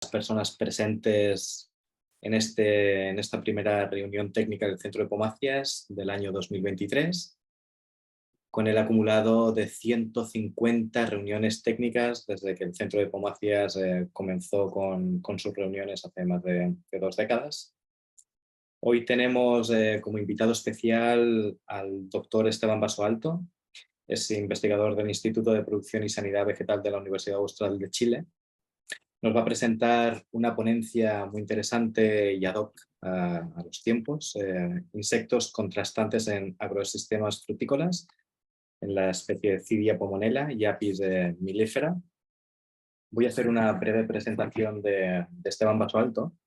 personas presentes en esta primera reunión técnica del Centro de Pomacias del año 2023, con el acumulado de 150 reuniones técnicas desde que el Centro de Pomacias comenzó con sus reuniones hace más de 2 décadas. Hoy tenemos como invitado especial al doctor Esteban Basoalto. Es investigador del Instituto de Producción y Sanidad Vegetal de la Universidad Austral de Chile. Nos va a presentar una ponencia muy interesante y ad hoc a los tiempos, insectos contrastantes en agroesistemas frutícolas, en la especie Cydia pomonella y Apis mellifera. Voy a hacer una breve presentación de Esteban Basoalto.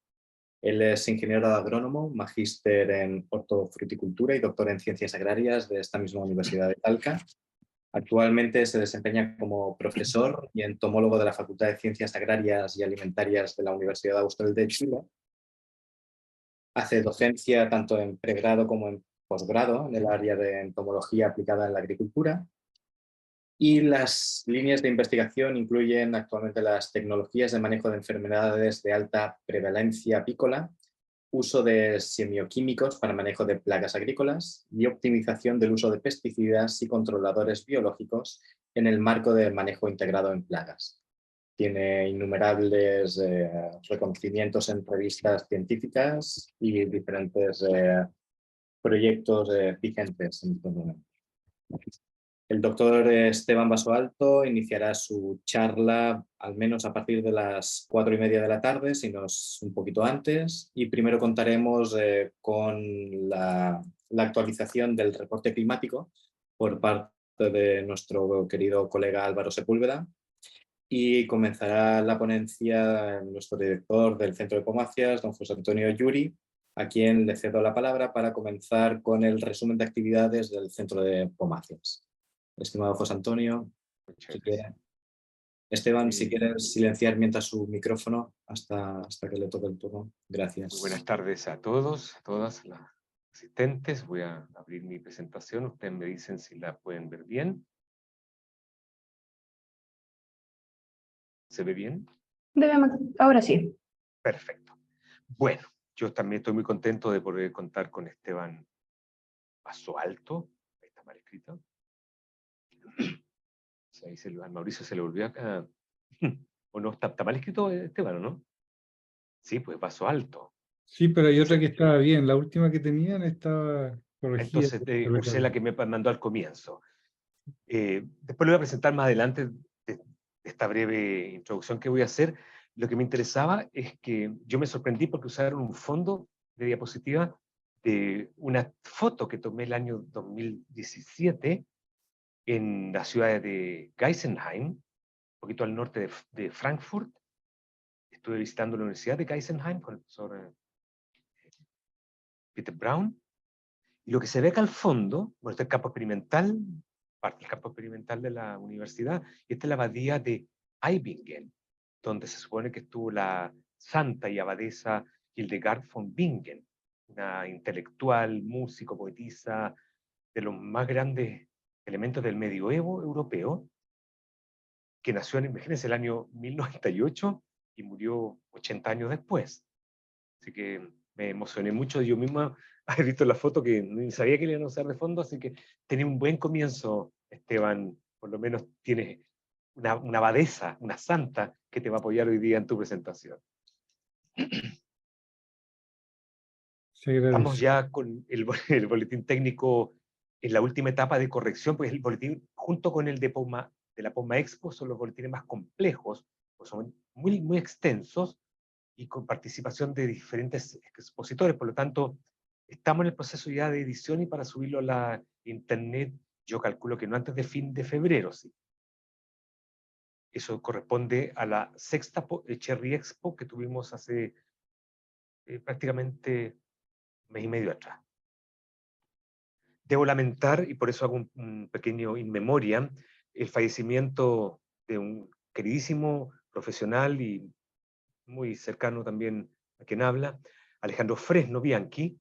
Él es ingeniero agrónomo, magíster en hortofruticultura y doctor en ciencias agrarias de esta misma Universidad de Talca. Actualmente se desempeña como profesor y entomólogo de la Facultad de Ciencias Agrarias y Alimentarias de la Universidad Austral de Chile. Hace docencia tanto en pregrado como en posgrado en el área de entomología aplicada en la agricultura. Y las líneas de investigación incluyen actualmente las tecnologías de manejo de enfermedades de alta prevalencia apícola, uso de semioquímicos para manejo de plagas agrícolas y optimización del uso de pesticidas y controladores biológicos en el marco de manejo integrado en plagas. Tiene innumerables reconocimientos en revistas científicas y diferentes proyectos vigentes en este momento. El doctor Esteban Basoalto iniciará su charla al menos a partir de las 4:30 de la tarde, si no es un poquito antes, y primero contaremos con la actualización del reporte climático por parte de nuestro querido colega Álvaro Sepúlveda, y comenzará la ponencia nuestro director del Centro de Pomacias, don José Antonio Yuri, a quien le cedo la palabra para comenzar con el resumen de actividades del Centro de Pomacias. Estimado José Antonio, si quiere. Esteban, si quieres silenciar mientras su micrófono hasta que le toque el turno. Gracias. Muy buenas tardes a todos, a todas las asistentes. Voy a abrir mi presentación. Ustedes me dicen si la pueden ver bien. ¿Se ve bien? Ahora sí. Perfecto. Bueno, yo también estoy muy contento de poder contar con Esteban Basoalto. Ahí está mal escrito. Ahí a Mauricio se le volvió acá. ¿O no? ¿Está mal escrito, Esteban, o no? Sí, pues Basoalto. Sí, pero hay otra que estaba bien. La última que tenían estaba corregida. Entonces usé la que me mandó al comienzo. Después lo voy a presentar más adelante de esta breve introducción que voy a hacer. Lo que me interesaba es que yo me sorprendí porque usaron un fondo de diapositiva de una foto que tomé el año 2017 en la ciudad de Geisenheim, un poquito al norte de Frankfurt. Estuve visitando la Universidad de Geisenheim con el profesor Peter Braun. Y lo que se ve acá al fondo, bueno, este es el campo experimental, parte del campo experimental de la universidad, y esta es la abadía de Eibingen, donde se supone que estuvo la santa y abadesa Hildegard von Bingen, una intelectual, músico, poetisa, de los más grandes elementos del medioevo europeo, que nació en, imagínense, el año 1098 y murió 80 años después. Así que me emocioné mucho. Yo misma he visto la foto que ni sabía que le iban a usar de fondo, así que tenía un buen comienzo, Esteban. Por lo menos tienes una abadesa, una santa, que te va a apoyar hoy día en tu presentación. Estamos ya con el boletín técnico en la última etapa de corrección, pues el boletín, junto con el de la POMA Expo, son los boletines más complejos, pues son muy, muy extensos, y con participación de diferentes expositores. Por lo tanto, estamos en el proceso ya de edición y para subirlo a la internet, yo calculo que no antes de fin de febrero, sí. Eso corresponde a la sexta Cherry Expo que tuvimos hace prácticamente un mes y medio atrás. Debo lamentar, y por eso hago un pequeño in memoriam, el fallecimiento de un queridísimo profesional y muy cercano también a quien habla, Alejandro Fresno Bianchi,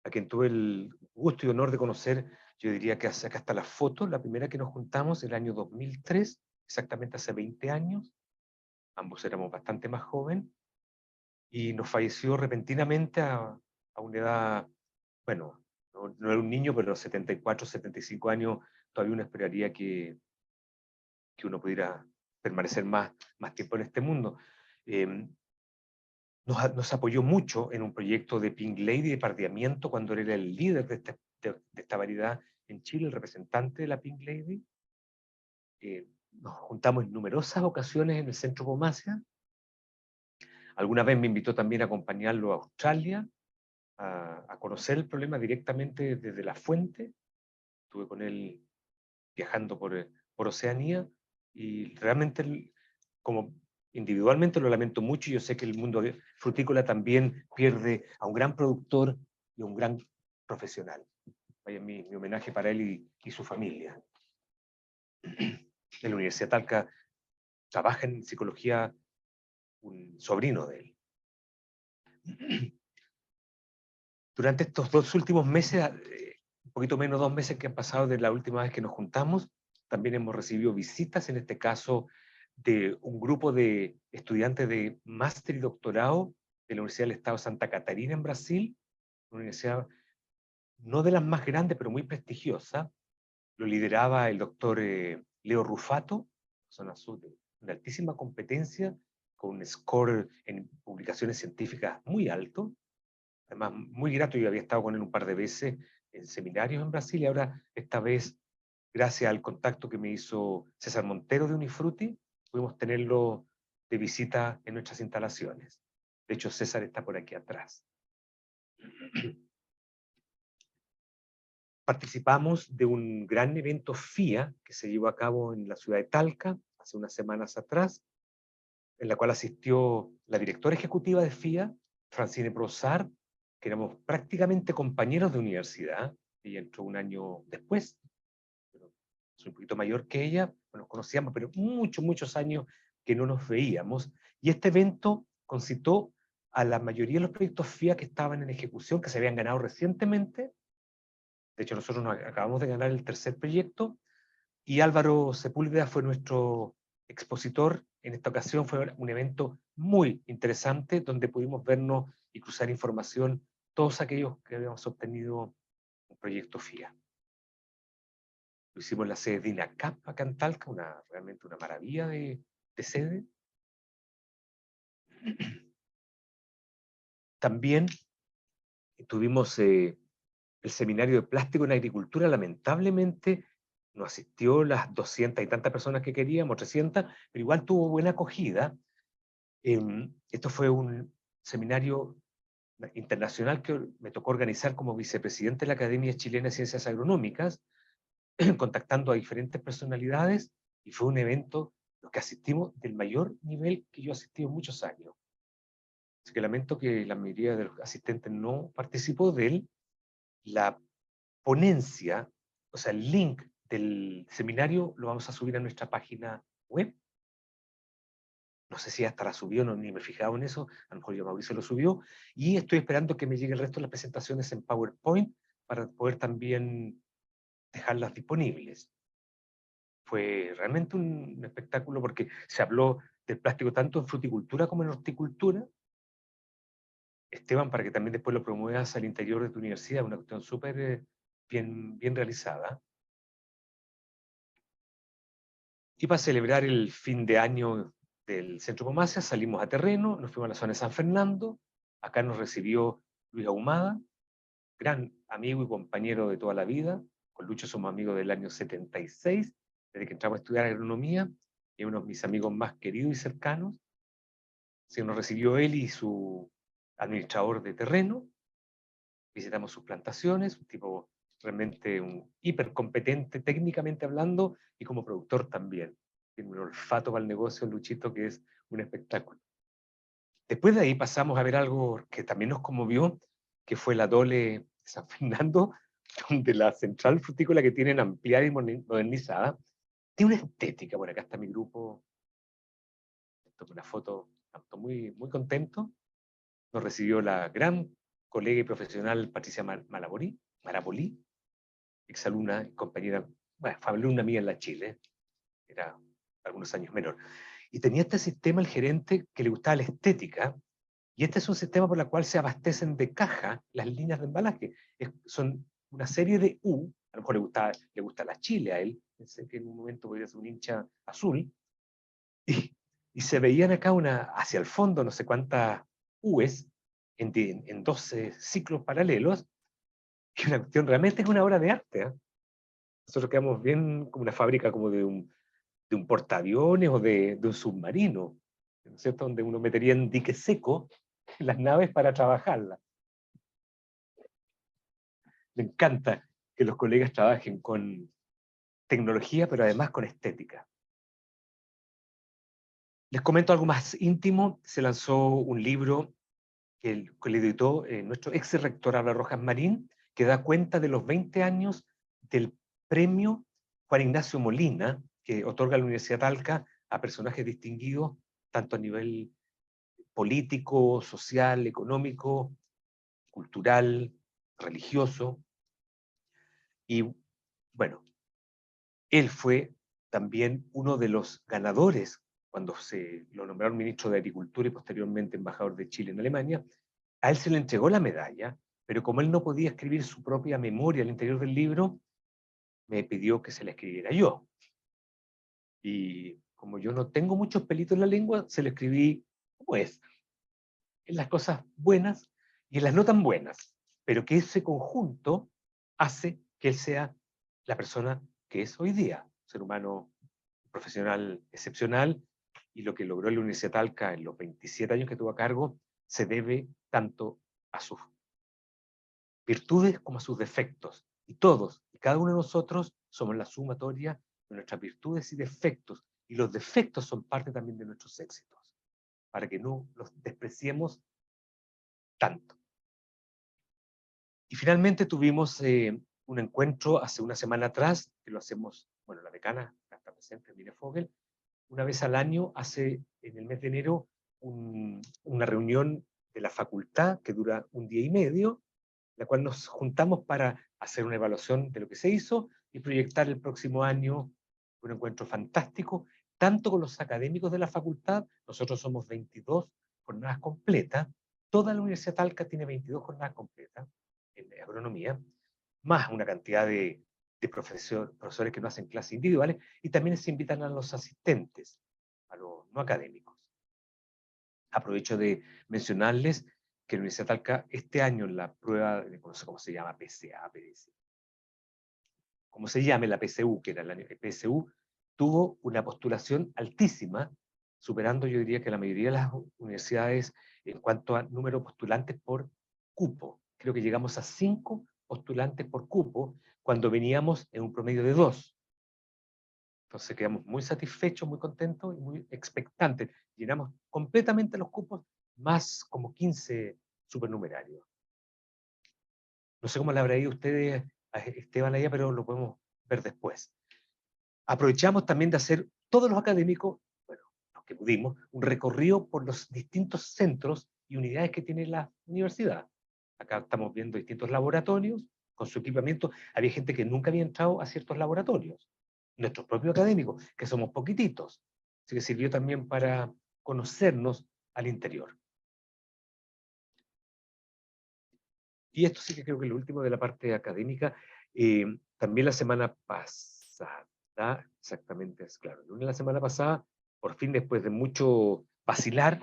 a quien tuve el gusto y honor de conocer. Yo diría que acá está la foto, la primera que nos juntamos, el año 2003, exactamente hace 20 años, ambos éramos bastante más jóvenes, y nos falleció repentinamente a una edad, bueno, no era un niño, pero 74, 75 años, todavía uno esperaría que uno pudiera permanecer más tiempo en este mundo. Nos apoyó mucho en un proyecto de Pink Lady, de pardeamiento, cuando él era el líder de esta variedad en Chile, el representante de la Pink Lady. Nos juntamos en numerosas ocasiones en el Centro Pomacia. Alguna vez me invitó también a acompañarlo a Australia, a conocer el problema directamente desde la fuente. Estuve con él viajando por Oceanía, y realmente, como individualmente lo lamento mucho, y yo sé que el mundo frutícola también pierde a un gran productor y a un gran profesional. Vaya mi homenaje para él y su familia. En la Universidad de Talca trabaja en psicología un sobrino de él. Durante estos 2 últimos meses, un poquito menos 2 meses que han pasado de la última vez que nos juntamos, también hemos recibido visitas, en este caso de un grupo de estudiantes de máster y doctorado de la Universidad del Estado de Santa Catarina en Brasil, una universidad no de las más grandes, pero muy prestigiosa. Lo lideraba el doctor Leo Rufato, persona de altísima competencia, con un score en publicaciones científicas muy alto. Además, muy grato, yo había estado con él un par de veces en seminarios en Brasil, y ahora, esta vez, gracias al contacto que me hizo César Montero de Unifruti, pudimos tenerlo de visita en nuestras instalaciones. De hecho, César está por aquí atrás. Participamos de un gran evento FIA que se llevó a cabo en la ciudad de Talca hace unas semanas atrás, en la cual asistió la directora ejecutiva de FIA, Francine Brossard, que éramos prácticamente compañeros de universidad. Ella entró un año después, pero soy un poquito mayor que ella, nos conocíamos, pero muchos años que no nos veíamos. Y este evento concitó a la mayoría de los proyectos FIA que estaban en ejecución, que se habían ganado recientemente. De hecho, nosotros nos acabamos de ganar el 3er proyecto, y Álvaro Sepúlveda fue nuestro expositor. En esta ocasión fue un evento muy interesante, donde pudimos vernos y cruzar información todos aquellos que habíamos obtenido un proyecto FIA. Lo hicimos en la sede de INACAP acá en Talca, realmente una maravilla de sede. También tuvimos el seminario de plástico en agricultura. Lamentablemente no asistió las 200 y tantas personas que queríamos, 300, pero igual tuvo buena acogida. Esto fue un seminario internacional que me tocó organizar como vicepresidente de la Academia Chilena de Ciencias Agronómicas, contactando a diferentes personalidades, y fue un evento lo que asistimos del mayor nivel que yo he asistido en muchos años. Así que lamento que la mayoría de los asistentes no participó de él. La ponencia, o sea, el link del seminario lo vamos a subir a nuestra página web. No sé si ya estará subido, ni me he fijado en eso, a lo mejor ya Mauricio lo subió, y estoy esperando que me llegue el resto de las presentaciones en PowerPoint para poder también dejarlas disponibles. Fue realmente un espectáculo, porque se habló del plástico tanto en fruticultura como en horticultura. Esteban, para que también después lo promuevas al interior de tu universidad, una cuestión súper bien realizada. Y para celebrar el fin de año del Centro Pomacia, salimos a terreno, nos fuimos a la zona de San Fernando. Acá nos recibió Luis Ahumada, gran amigo y compañero de toda la vida. Con Lucho somos amigos del año 76, desde que entramos a estudiar agronomía, y uno de mis amigos más queridos y cercanos. Así que nos recibió él y su administrador de terreno. Visitamos sus plantaciones, un tipo realmente hiper competente técnicamente hablando, y como productor también. Tiene un olfato para el negocio, Luchito, que es un espectáculo. Después de ahí pasamos a ver algo que también nos conmovió, que fue la Dole de San Fernando, donde la central frutícola, que tienen ampliada y modernizada, tiene una estética. Bueno, acá está mi grupo, tomé una foto, muy contento. Nos recibió la gran colega y profesional Patricia Marapolí, exalumna y compañera, bueno, fue alumna mía en la Chile, era algunos años menor. Y tenía este sistema el gerente que le gustaba la estética, y este es un sistema por el cual se abastecen de caja las líneas de embalaje. Son una serie de U, a lo mejor le gusta la Chile a él, pensé que en un momento podría ser un hincha azul, y se veían acá hacia el fondo no sé cuántas U's en 12 ciclos paralelos, que una cuestión realmente es una obra de arte. ¿Eh? Nosotros quedamos bien como una fábrica como de un portaaviones o de un submarino, ¿no es cierto? Donde uno metería en dique seco las naves para trabajarlas. Me encanta que los colegas trabajen con tecnología, pero además con estética. Les comento algo más íntimo. Se lanzó un libro que le editó nuestro ex rector Álvaro Rojas Marín, que da cuenta de los 20 años del premio Juan Ignacio Molina, que otorga la Universidad de Talca a personajes distinguidos, tanto a nivel político, social, económico, cultural, religioso. Y bueno, él fue también uno de los ganadores cuando se lo nombraron ministro de Agricultura y posteriormente embajador de Chile en Alemania. A él se le entregó la medalla, pero como él no podía escribir su propia memoria al interior del libro, me pidió que se la escribiera yo. Y como yo no tengo muchos pelitos en la lengua, se lo escribí como es, en las cosas buenas y en las no tan buenas, pero que ese conjunto hace que él sea la persona que es hoy día, un ser humano profesional excepcional, y lo que logró en la Universidad de Talca en los 27 años que tuvo a cargo se debe tanto a sus virtudes como a sus defectos. Y todos, y cada uno de nosotros, somos la sumatoria de nuestras virtudes y defectos. Y los defectos son parte también de nuestros éxitos, para que no los despreciemos tanto. Y finalmente tuvimos un encuentro hace una semana atrás, que lo hacemos, bueno, la decana está presente, Mine Fogel, una vez al año, en el mes de enero, una reunión de la facultad que dura un día y medio, la cual nos juntamos para hacer una evaluación de lo que se hizo y proyectar el próximo año un encuentro fantástico, tanto con los académicos de la facultad, nosotros somos 22 jornadas completas, toda la Universidad de Talca tiene 22 jornadas completas en agronomía, más una cantidad de profesores que no hacen clases individuales, y también se invitan a los asistentes, a los no académicos. Aprovecho de mencionarles que la Universidad de Talca este año en la prueba, no sé cómo se llama, PCA, PDC, como se llame la PSU, que era el año PSU, tuvo una postulación altísima, superando yo diría que la mayoría de las universidades en cuanto a número de postulantes por cupo. Creo que llegamos a 5 postulantes por cupo cuando veníamos en un promedio de 2. Entonces quedamos muy satisfechos, muy contentos y muy expectantes. Llenamos completamente los cupos, más como 15 supernumerarios. No sé cómo le habrá ido a ustedes, a Esteban, allá, pero lo podemos ver después. Aprovechamos también de hacer todos los académicos, bueno, los que pudimos, un recorrido por los distintos centros y unidades que tiene la universidad. Acá estamos viendo distintos laboratorios con su equipamiento. Había gente que nunca había entrado a ciertos laboratorios. Nuestros propios académicos, que somos poquititos. Así que sirvió también para conocernos al interior. Y esto sí que creo que es lo último de la parte académica. También la semana pasada, exactamente, es claro, el lunes de la semana pasada, por fin después de mucho vacilar,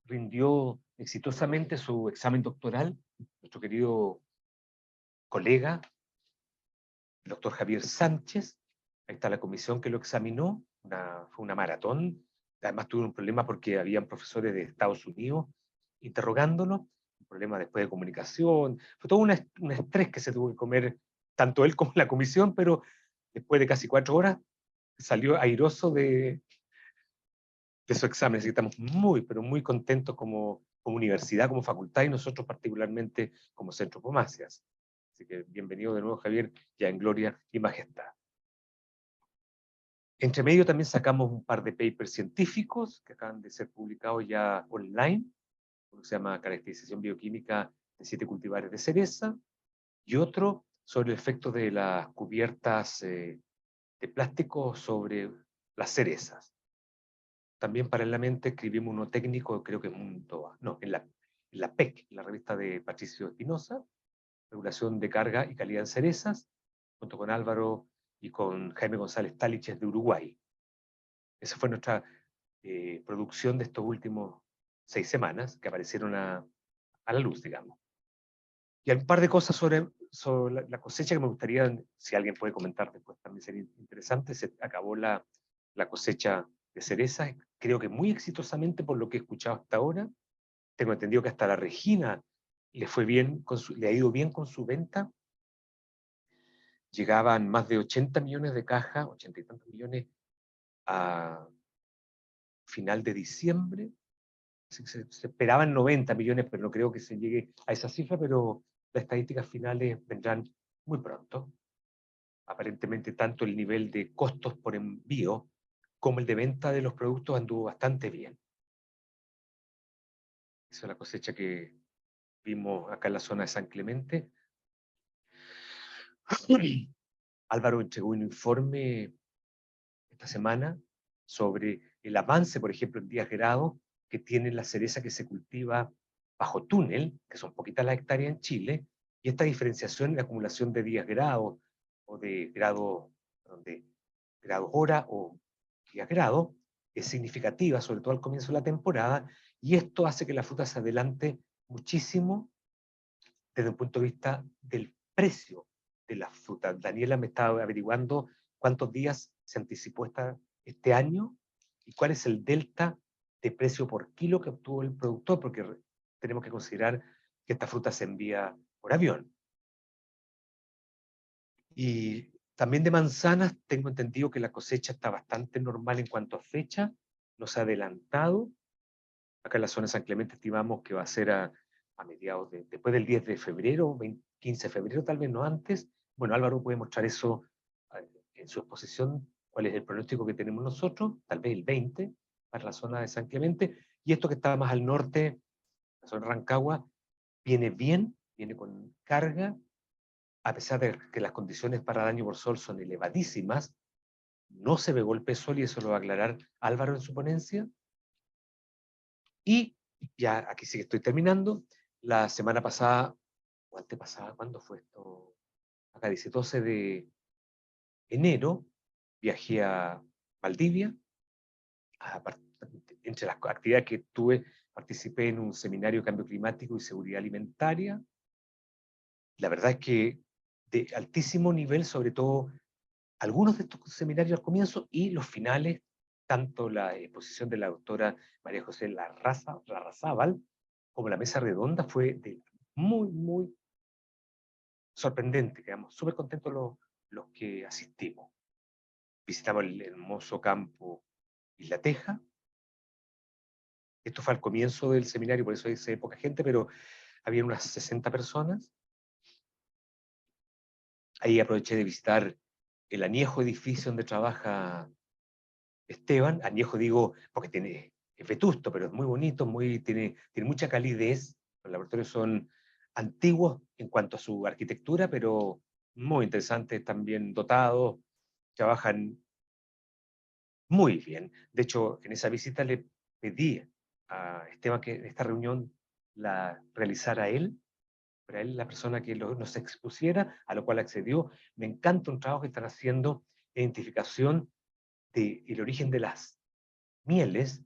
rindió exitosamente su examen doctoral nuestro querido colega, el doctor Javier Sánchez. Ahí está la comisión que lo examinó, fue una maratón. Además tuvieron un problema porque habían profesores de Estados Unidos interrogándolo, un problema después de comunicación. Fue todo un estrés que se tuvo que comer tanto él como la comisión, pero después de casi 4 horas salió airoso de su examen. Así que estamos muy, pero muy contentos como universidad, como facultad, y nosotros particularmente como Centro Pomacias. Así que bienvenido de nuevo, Javier, ya en gloria y majestad. Entre medio también sacamos un par de papers científicos que acaban de ser publicados ya online, uno se llama Caracterización bioquímica de 7 cultivares de cereza, y otro sobre el efecto de las cubiertas de plástico sobre las cerezas. también paralelamente escribimos uno técnico, creo que en la PEC, la revista de Patricio Espinosa, regulación de carga y calidad en cerezas, junto con Álvaro y con Jaime González Táliches de Uruguay. Esa fue nuestra producción de estos últimos 6 semanas que aparecieron a la luz, digamos. Y hay un par de cosas sobre la cosecha que me gustaría, si alguien puede comentar después, también sería interesante. Se acabó la cosecha de cerezas, creo que muy exitosamente por lo que he escuchado hasta ahora. Tengo entendido que hasta la Regina le ha ido bien con su venta. Llegaban más de 80 millones de cajas, 80 y tantos millones a final de diciembre. Se esperaban 90 millones, pero no creo que se llegue a esa cifra, pero las estadísticas finales vendrán muy pronto. Aparentemente tanto el nivel de costos por envío como el de venta de los productos anduvo bastante bien. Esa es la cosecha que vimos acá en la zona de San Clemente. Álvaro entregó un informe esta semana sobre el avance, por ejemplo, en días grados que tiene la cereza que se cultiva bajo túnel, que son poquitas las hectáreas en Chile, y esta diferenciación en la acumulación de días grados o de grados hora o días grados es significativa, sobre todo al comienzo de la temporada, y esto hace que la fruta se adelante muchísimo desde un punto de vista del precio de la fruta. Daniela me estaba averiguando cuántos días se anticipó este año y cuál es el delta de precio por kilo que obtuvo el productor, porque tenemos que considerar que esta fruta se envía por avión. Y también de manzanas, tengo entendido que la cosecha está bastante normal en cuanto a fecha, no se ha adelantado. Acá en la zona de San Clemente estimamos que va a ser a mediados después del 10 de febrero, 15 de febrero, tal vez no antes. Bueno, Álvaro puede mostrar eso en su exposición, cuál es el pronóstico que tenemos nosotros, tal vez el 20 para la zona de San Clemente, y esto que está más al norte, la zona de Rancagua, viene bien, viene con carga, a pesar de que las condiciones para daño por sol son elevadísimas, no se ve golpe de sol, y eso lo va a aclarar Álvaro en su ponencia. Y ya aquí sí que estoy terminando. La semana pasada, o antepasada, ¿cuándo fue esto? Acá dice 12 de enero, viajé a Valdivia. Entre las actividades que tuve, participé en un seminario de cambio climático y seguridad alimentaria. La verdad es que de altísimo nivel, sobre todo algunos de estos seminarios al comienzo y los finales, tanto la exposición de la doctora María José Larrazábal como la mesa redonda fue muy, muy sorprendente. Quedamos súper contentos los que asistimos. Visitamos el hermoso campo Isla Teja. Esto fue al comienzo del seminario, por eso dice poca gente, pero había unas 60 personas. Ahí aproveché de visitar el añejo edificio donde trabaja Esteban. Añejo digo porque es vetusto, pero es muy bonito, tiene mucha calidez. Los laboratorios son antiguos en cuanto a su arquitectura, pero muy interesantes, también dotados, trabajan muy bien. De hecho, en esa visita le pedí a Esteban que esta reunión la realizara él, para él la persona que nos expusiera, a lo cual accedió. Me encanta un trabajo que están haciendo de identificación del origen de las mieles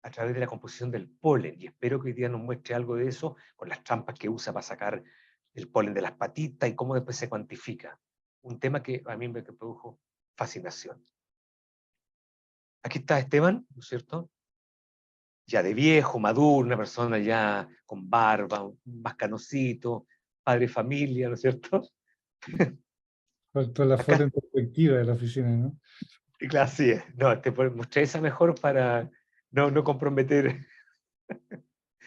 a través de la composición del polen, y espero que hoy día nos muestre algo de eso con las trampas que usa para sacar el polen de las patitas y cómo después se cuantifica. Un tema que a mí me produjo fascinación. Aquí está Esteban, ¿no es cierto? Ya de viejo, maduro, una persona ya con barba, más canosito, padre de familia, ¿no es cierto? Faltó la foto Acá, en perspectiva de la oficina, ¿no? claro, sí, no, te mostré esa mejor para no comprometer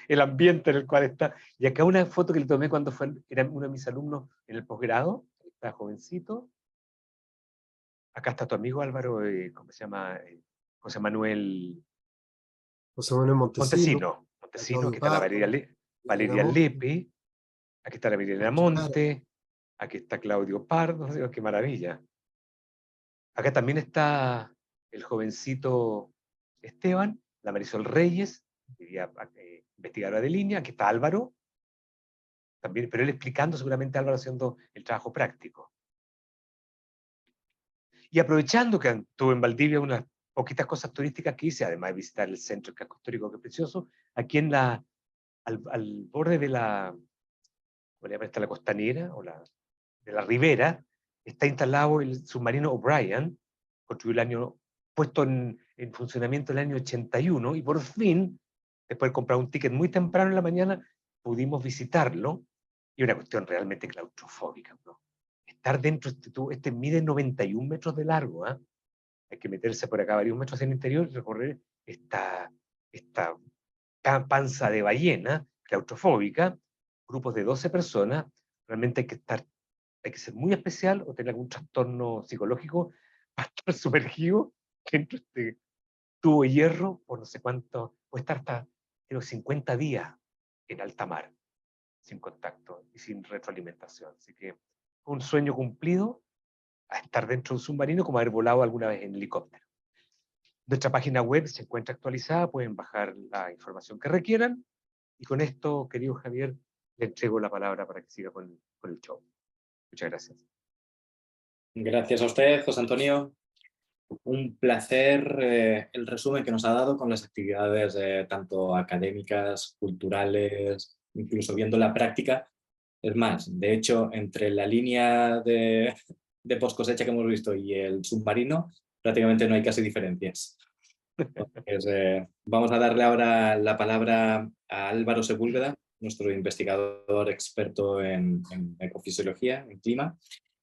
el ambiente en el cual está. Y acá una foto que le tomé cuando era uno de mis alumnos en el posgrado, está jovencito. Acá está tu amigo Álvaro, ¿cómo se llama? José Manuel José Manuel Montesino, Montesino, aquí Claudio está la Pardo, Valeria Lepe, Lepe, aquí está la Valeria Monte, aquí está Claudio Pardo, digo, qué maravilla. Acá también está el jovencito Esteban, la Marisol Reyes, investigadora de línea, aquí está Álvaro, también, pero él explicando, seguramente Álvaro haciendo el trabajo práctico. Y aprovechando que estuve en Valdivia, unas poquitas cosas turísticas que hice, además de visitar el centro, el casco histórico, que es precioso, aquí en al borde de la, está la costanera, de la ribera, está instalado el submarino O'Brien, puesto en funcionamiento el año 81, y por fin, después de comprar un ticket muy temprano en la mañana, pudimos visitarlo, y una cuestión realmente claustrofóbica, ¿no? Estar dentro, este mide 91 metros de largo, ¿eh? Hay que meterse por acá varios metros en el interior y recorrer esta panza de ballena claustrofóbica, grupos de 12 personas, realmente hay que ser muy especial o tener algún trastorno psicológico para estar sumergido dentro de este tubo de hierro por no sé cuánto, puede estar hasta 50 días en alta mar, sin contacto y sin retroalimentación. Así que fue un sueño cumplido a estar dentro de un submarino como haber volado alguna vez en helicóptero. Nuestra página web se encuentra actualizada, pueden bajar la información que requieran, y con esto, querido Javier, le entrego la palabra para que siga con el show. Muchas gracias. Gracias a usted, José Antonio. Un placer el resumen que nos ha dado con las actividades tanto académicas, culturales, incluso viendo la práctica. Es más, de hecho, entre la línea de post cosecha que hemos visto y el submarino, prácticamente no hay casi diferencias. Entonces, vamos a darle ahora la palabra a Álvaro Sepúlveda, nuestro investigador experto en ecofisiología, en clima,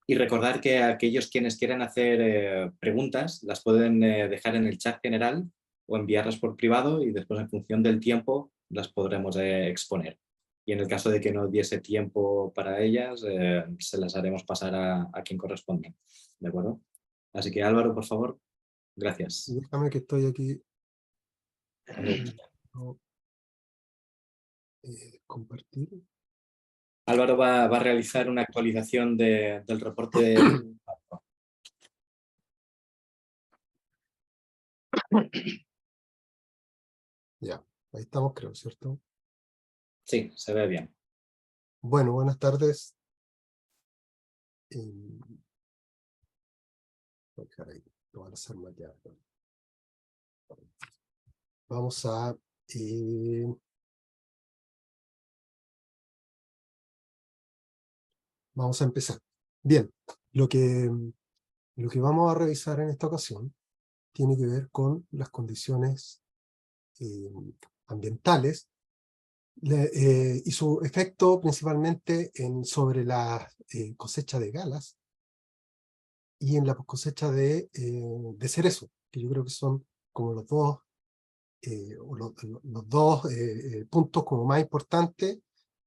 y recordar que aquellos quienes quieran hacer preguntas las pueden dejar en el chat general o enviarlas por privado, y después, en función del tiempo, las podremos exponer. Y en el caso de que no diese tiempo para ellas, se las haremos pasar a quien corresponda. ¿De acuerdo? Así que, Álvaro, por favor, gracias. Déjame que estoy aquí. Compartir. Álvaro va a realizar una actualización del reporte. Ya, ahí estamos, creo, ¿cierto? Sí, se ve bien. Bueno, buenas tardes. Caray, lo van a hacer más ya. Vamos a empezar. Bien, lo que vamos a revisar en esta ocasión tiene que ver con las condiciones ambientales y su efecto principalmente sobre la cosecha de galas y en la cosecha de cerezo, que yo creo que son como los dos puntos como más importantes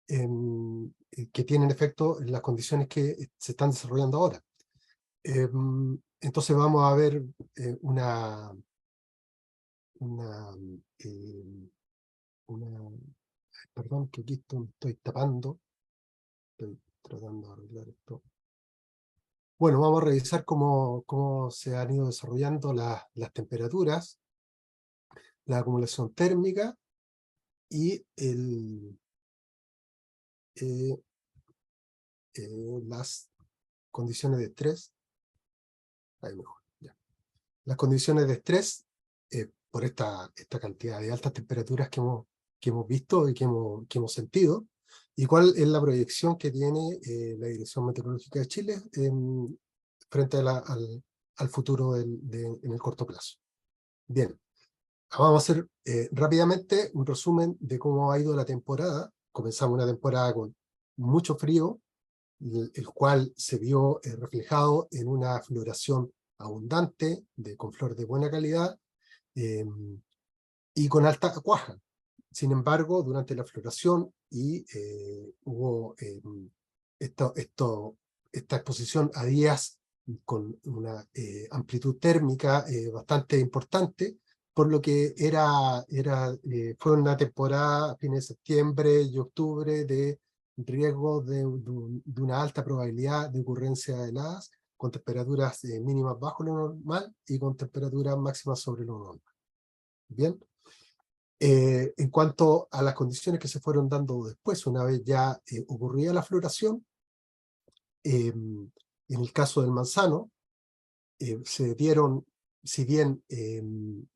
que tienen efecto en las condiciones que se están desarrollando ahora. Entonces vamos a ver perdón, que aquí estoy tapando, estoy tratando de arreglar esto. Bueno, vamos a revisar cómo se han ido desarrollando las temperaturas, la acumulación térmica y las condiciones de estrés. Ahí mejor, ya. Las condiciones de estrés por esta cantidad de altas temperaturas que hemos visto y que hemos sentido, y cuál es la proyección que tiene la Dirección Meteorológica de Chile frente al futuro en el corto plazo. Bien, vamos a hacer rápidamente un resumen de cómo ha ido la temporada. Comenzamos una temporada con mucho frío, el cual se vio reflejado en una floración abundante, con flor de buena calidad y con alta cuaja. Sin embargo, durante la floración hubo esta exposición a días con una amplitud térmica bastante importante, por lo que fue una temporada a fines de septiembre y octubre de riesgo de una alta probabilidad de ocurrencia de heladas, con temperaturas mínimas bajo lo normal y con temperaturas máximas sobre lo normal. Bien. En cuanto a las condiciones que se fueron dando después, una vez ya ocurría la floración, en el caso del manzano, se dieron, si bien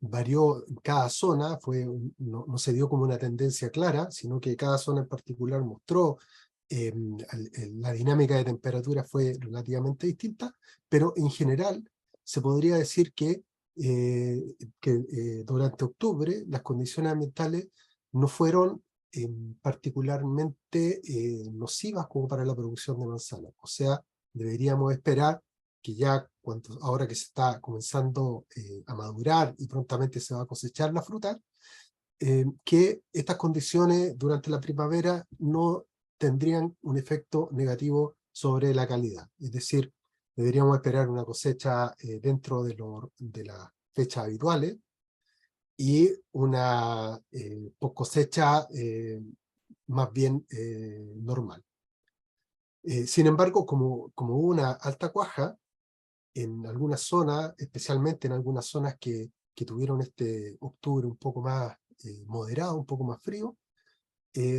varió en cada zona, no se dio como una tendencia clara, sino que cada zona en particular mostró la dinámica de temperatura fue relativamente distinta, pero en general se podría decir que durante octubre las condiciones ambientales no fueron particularmente nocivas como para la producción de manzana. O sea, deberíamos esperar que ya ahora que se está comenzando a madurar y prontamente se va a cosechar la fruta, que estas condiciones durante la primavera no tendrían un efecto negativo sobre la calidad. Es decir, deberíamos esperar una cosecha dentro de las fechas habituales y una post cosecha más bien normal. Sin embargo, como hubo una alta cuaja, en algunas zonas, especialmente en algunas zonas que tuvieron este octubre un poco más moderado, un poco más frío,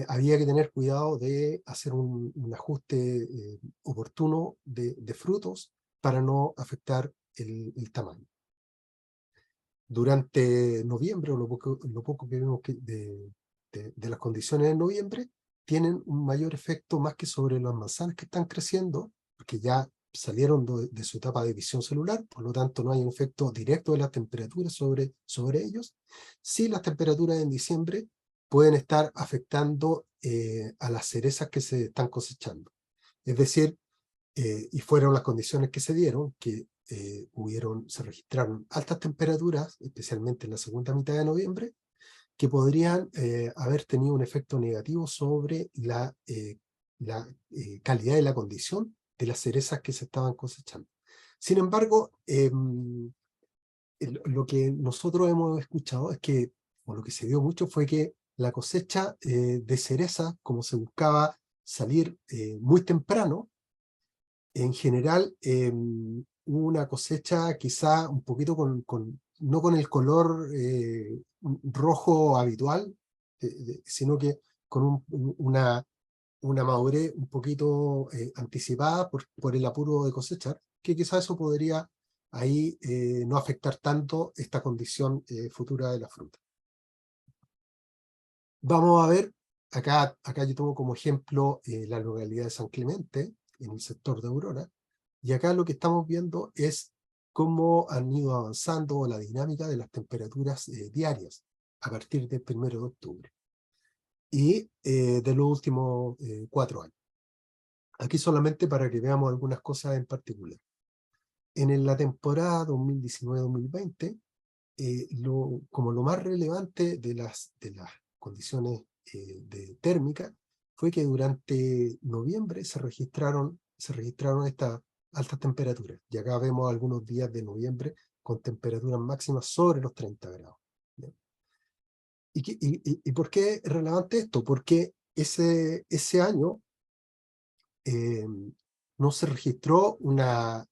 había que tener cuidado de hacer un ajuste oportuno de frutos para no afectar el tamaño. Durante noviembre, o lo poco que vemos de las condiciones de noviembre, tienen un mayor efecto más que sobre las manzanas que están creciendo, porque ya salieron de su etapa de visión celular, por lo tanto no hay un efecto directo de las temperaturas sobre ellos. Sí, las temperaturas en diciembre pueden estar afectando a las cerezas que se están cosechando. Es decir, y fueron las condiciones que se dieron, que se registraron altas temperaturas, especialmente en la segunda mitad de noviembre, que podrían haber tenido un efecto negativo sobre la calidad y la condición de las cerezas que se estaban cosechando. Sin embargo, lo que nosotros hemos escuchado es que, o lo que se dio mucho, fue que la cosecha de cereza, como se buscaba salir muy temprano, en general hubo una cosecha quizá un poquito no con el color rojo habitual, sino que con una madurez un poquito anticipada por el apuro de cosechar, que quizá eso podría ahí no afectar tanto esta condición futura de la fruta. Vamos a ver, acá yo tomo como ejemplo la localidad de San Clemente, en el sector de Aurora, y acá lo que estamos viendo es cómo han ido avanzando la dinámica de las temperaturas diarias a partir del 1 de octubre y de los últimos 4 años. Aquí solamente para que veamos algunas cosas en particular. En la temporada 2019-2020, como lo más relevante de las condiciones térmicas fue que durante noviembre se registraron estas altas temperaturas. Y acá vemos algunos días de noviembre con temperaturas máximas sobre los 30 grados. ¿Bien? ¿Y por qué es relevante esto? Porque ese año no se registró una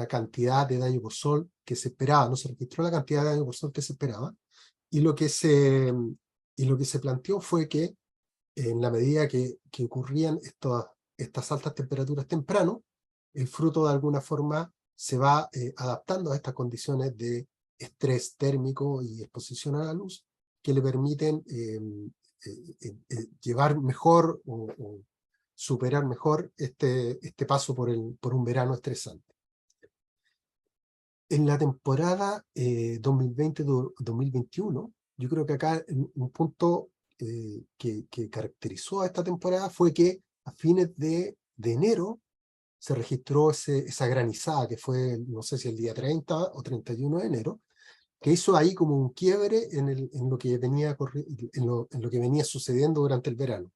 cantidad de daño por sol que se esperaba, no se registró la cantidad de daño por sol que se esperaba, y lo que se planteó fue que en la medida que ocurrían estas altas temperaturas temprano, el fruto de alguna forma se va adaptando a estas condiciones de estrés térmico y exposición a la luz que le permiten llevar mejor o superar mejor este paso por un verano estresante. En la temporada 2020-2021, yo creo que acá un punto que caracterizó a esta temporada fue que a fines de enero se registró esa granizada que fue, no sé si el día 30 o 31 de enero, que hizo ahí como un quiebre en lo que venía sucediendo durante el verano.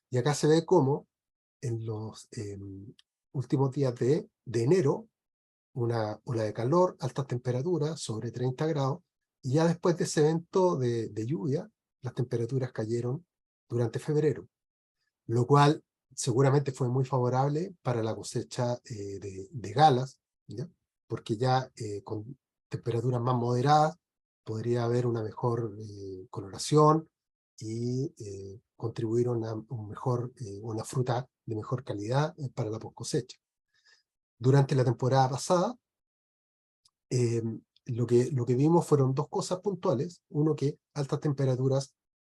Y acá se ve cómo en los últimos días de enero, una ola de calor, altas temperaturas, sobre 30 grados, y ya después de ese evento de lluvia, las temperaturas cayeron durante febrero, lo cual seguramente fue muy favorable para la cosecha de galas, ¿ya? Porque ya con temperaturas más moderadas podría haber una mejor coloración y contribuir a una fruta de mejor calidad para la post cosecha. Durante la temporada pasada, lo que vimos fueron dos cosas puntuales. Uno, que altas temperaturas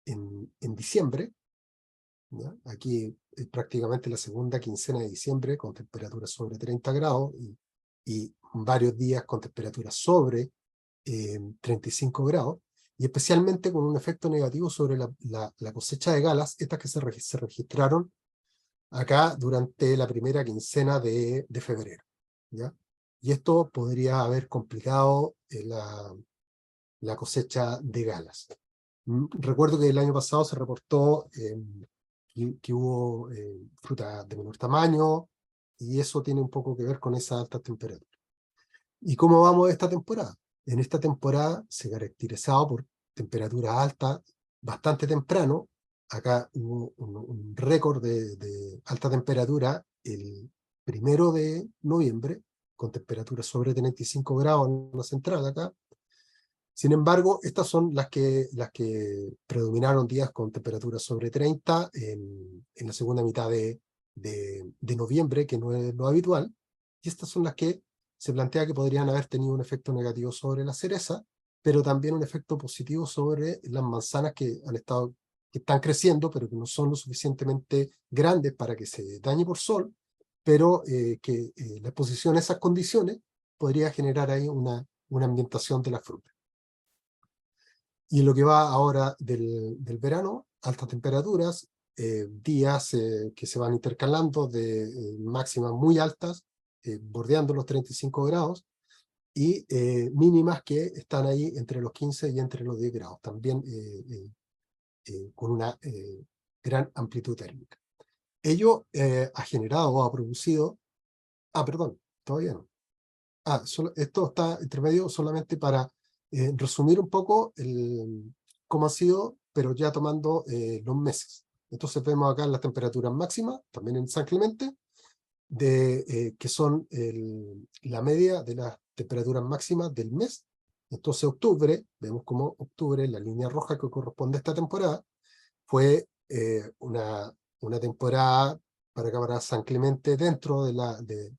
en diciembre, ¿ya? Aquí prácticamente la segunda quincena de diciembre con temperaturas sobre 30 grados y varios días con temperaturas sobre 35 grados, y especialmente con un efecto negativo sobre la cosecha de galas, estas que se registraron acá durante la primera quincena de febrero, ¿ya? Y esto podría haber complicado la cosecha de galas. Recuerdo que el año pasado se reportó que hubo fruta de menor tamaño, y eso tiene un poco que ver con esas altas temperaturas. ¿Y cómo vamos esta temporada? En esta temporada se caracterizaba por temperaturas altas bastante temprano. Acá hubo un récord de alta temperatura el 1 de noviembre, con temperaturas sobre 35 grados en la central acá. Sin embargo, estas son las que predominaron días con temperaturas sobre 30 en la segunda mitad de noviembre, que no es lo habitual. Y estas son las que se plantea que podrían haber tenido un efecto negativo sobre la cereza, pero también un efecto positivo sobre las manzanas que están creciendo, pero que no son lo suficientemente grandes para que se dañe por sol, pero que la exposición a esas condiciones podría generar ahí una ambientación de la fruta. Y en lo que va ahora del verano, altas temperaturas, días que se van intercalando de máximas muy altas, bordeando los 35 grados, y mínimas que están ahí entre los 15 y entre los 10 grados, también con una gran amplitud térmica. Ello ha generado o ha producido... perdón, todavía no. Esto está entre medio solamente para resumir un poco cómo ha sido, pero ya tomando los meses. Entonces vemos acá las temperaturas máximas, también en San Clemente, que son la media de las temperaturas máximas del mes. Entonces octubre, vemos como octubre, la línea roja que corresponde a esta temporada, fue una temporada para San Clemente dentro de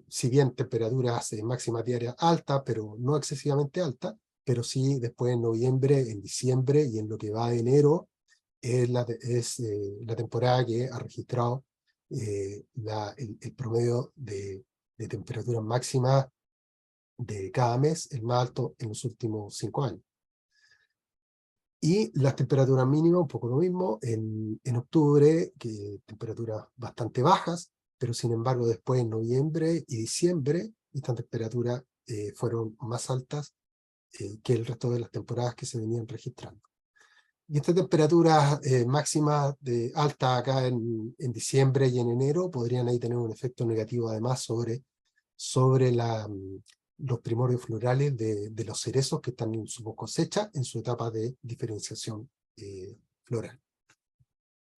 si bien temperaturas máximas diarias altas, pero no excesivamente altas, pero sí después en noviembre, en diciembre y en lo que va de enero, es la temporada que ha registrado el promedio de temperaturas máximas de cada mes, el más alto en los últimos 5 años. Y las temperaturas mínimas, un poco lo mismo, en octubre, que temperaturas bastante bajas, pero sin embargo después en noviembre y diciembre estas temperaturas fueron más altas que el resto de las temporadas que se venían registrando. Y estas temperaturas máximas altas acá en diciembre y en enero podrían ahí tener un efecto negativo además sobre los primordios florales de los cerezos que están en su cosecha, en su etapa de diferenciación floral.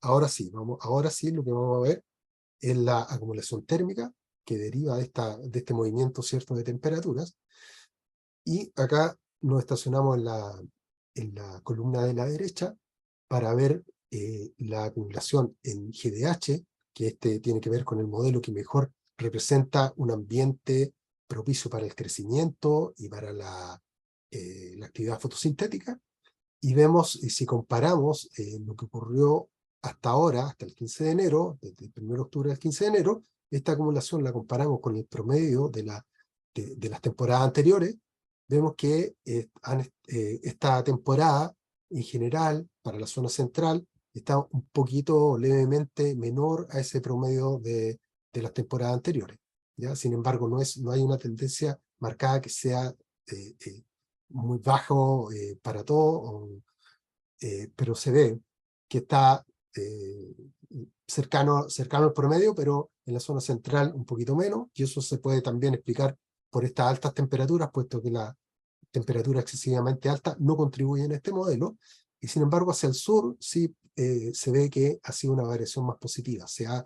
Ahora sí lo que vamos a ver es la acumulación térmica que deriva de este movimiento cierto de temperaturas, y acá nos estacionamos en la columna de la derecha para ver la acumulación en GDH, que tiene que ver con el modelo que mejor representa un ambiente propicio para el crecimiento y para la actividad fotosintética, y vemos, si comparamos lo que ocurrió hasta ahora, hasta el 15 de enero, desde el 1 de octubre al 15 de enero, esta acumulación la comparamos con el promedio de las temporadas anteriores. Vemos que esta temporada, en general, para la zona central, está un poquito levemente menor a ese promedio de las temporadas anteriores, ¿ya? Sin embargo, no hay una tendencia marcada que sea muy bajo para todo, pero se ve que está cercano al promedio, pero en la zona central un poquito menos, y eso se puede también explicar por estas altas temperaturas, puesto que la temperatura excesivamente alta no contribuye en este modelo, y sin embargo hacia el sur sí se ve que ha sido una variación más positiva, se ha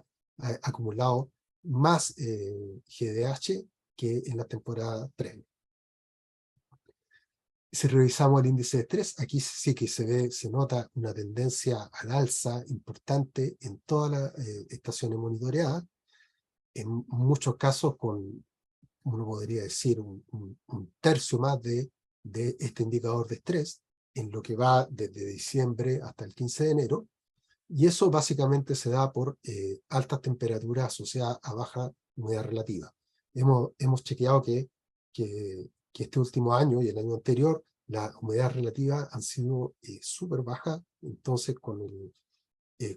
acumulado más GDH que en la temporada previa. Si revisamos el índice de estrés, aquí sí que se nota una tendencia al alza importante en todas las estaciones monitoreadas, en muchos casos con, uno podría decir, un tercio más de este indicador de estrés, en lo que va desde diciembre hasta el 15 de enero, y eso básicamente se da por altas temperaturas asociadas a baja humedad relativa. Hemos chequeado que este último año y el año anterior, la humedad relativa han sido súper bajas, entonces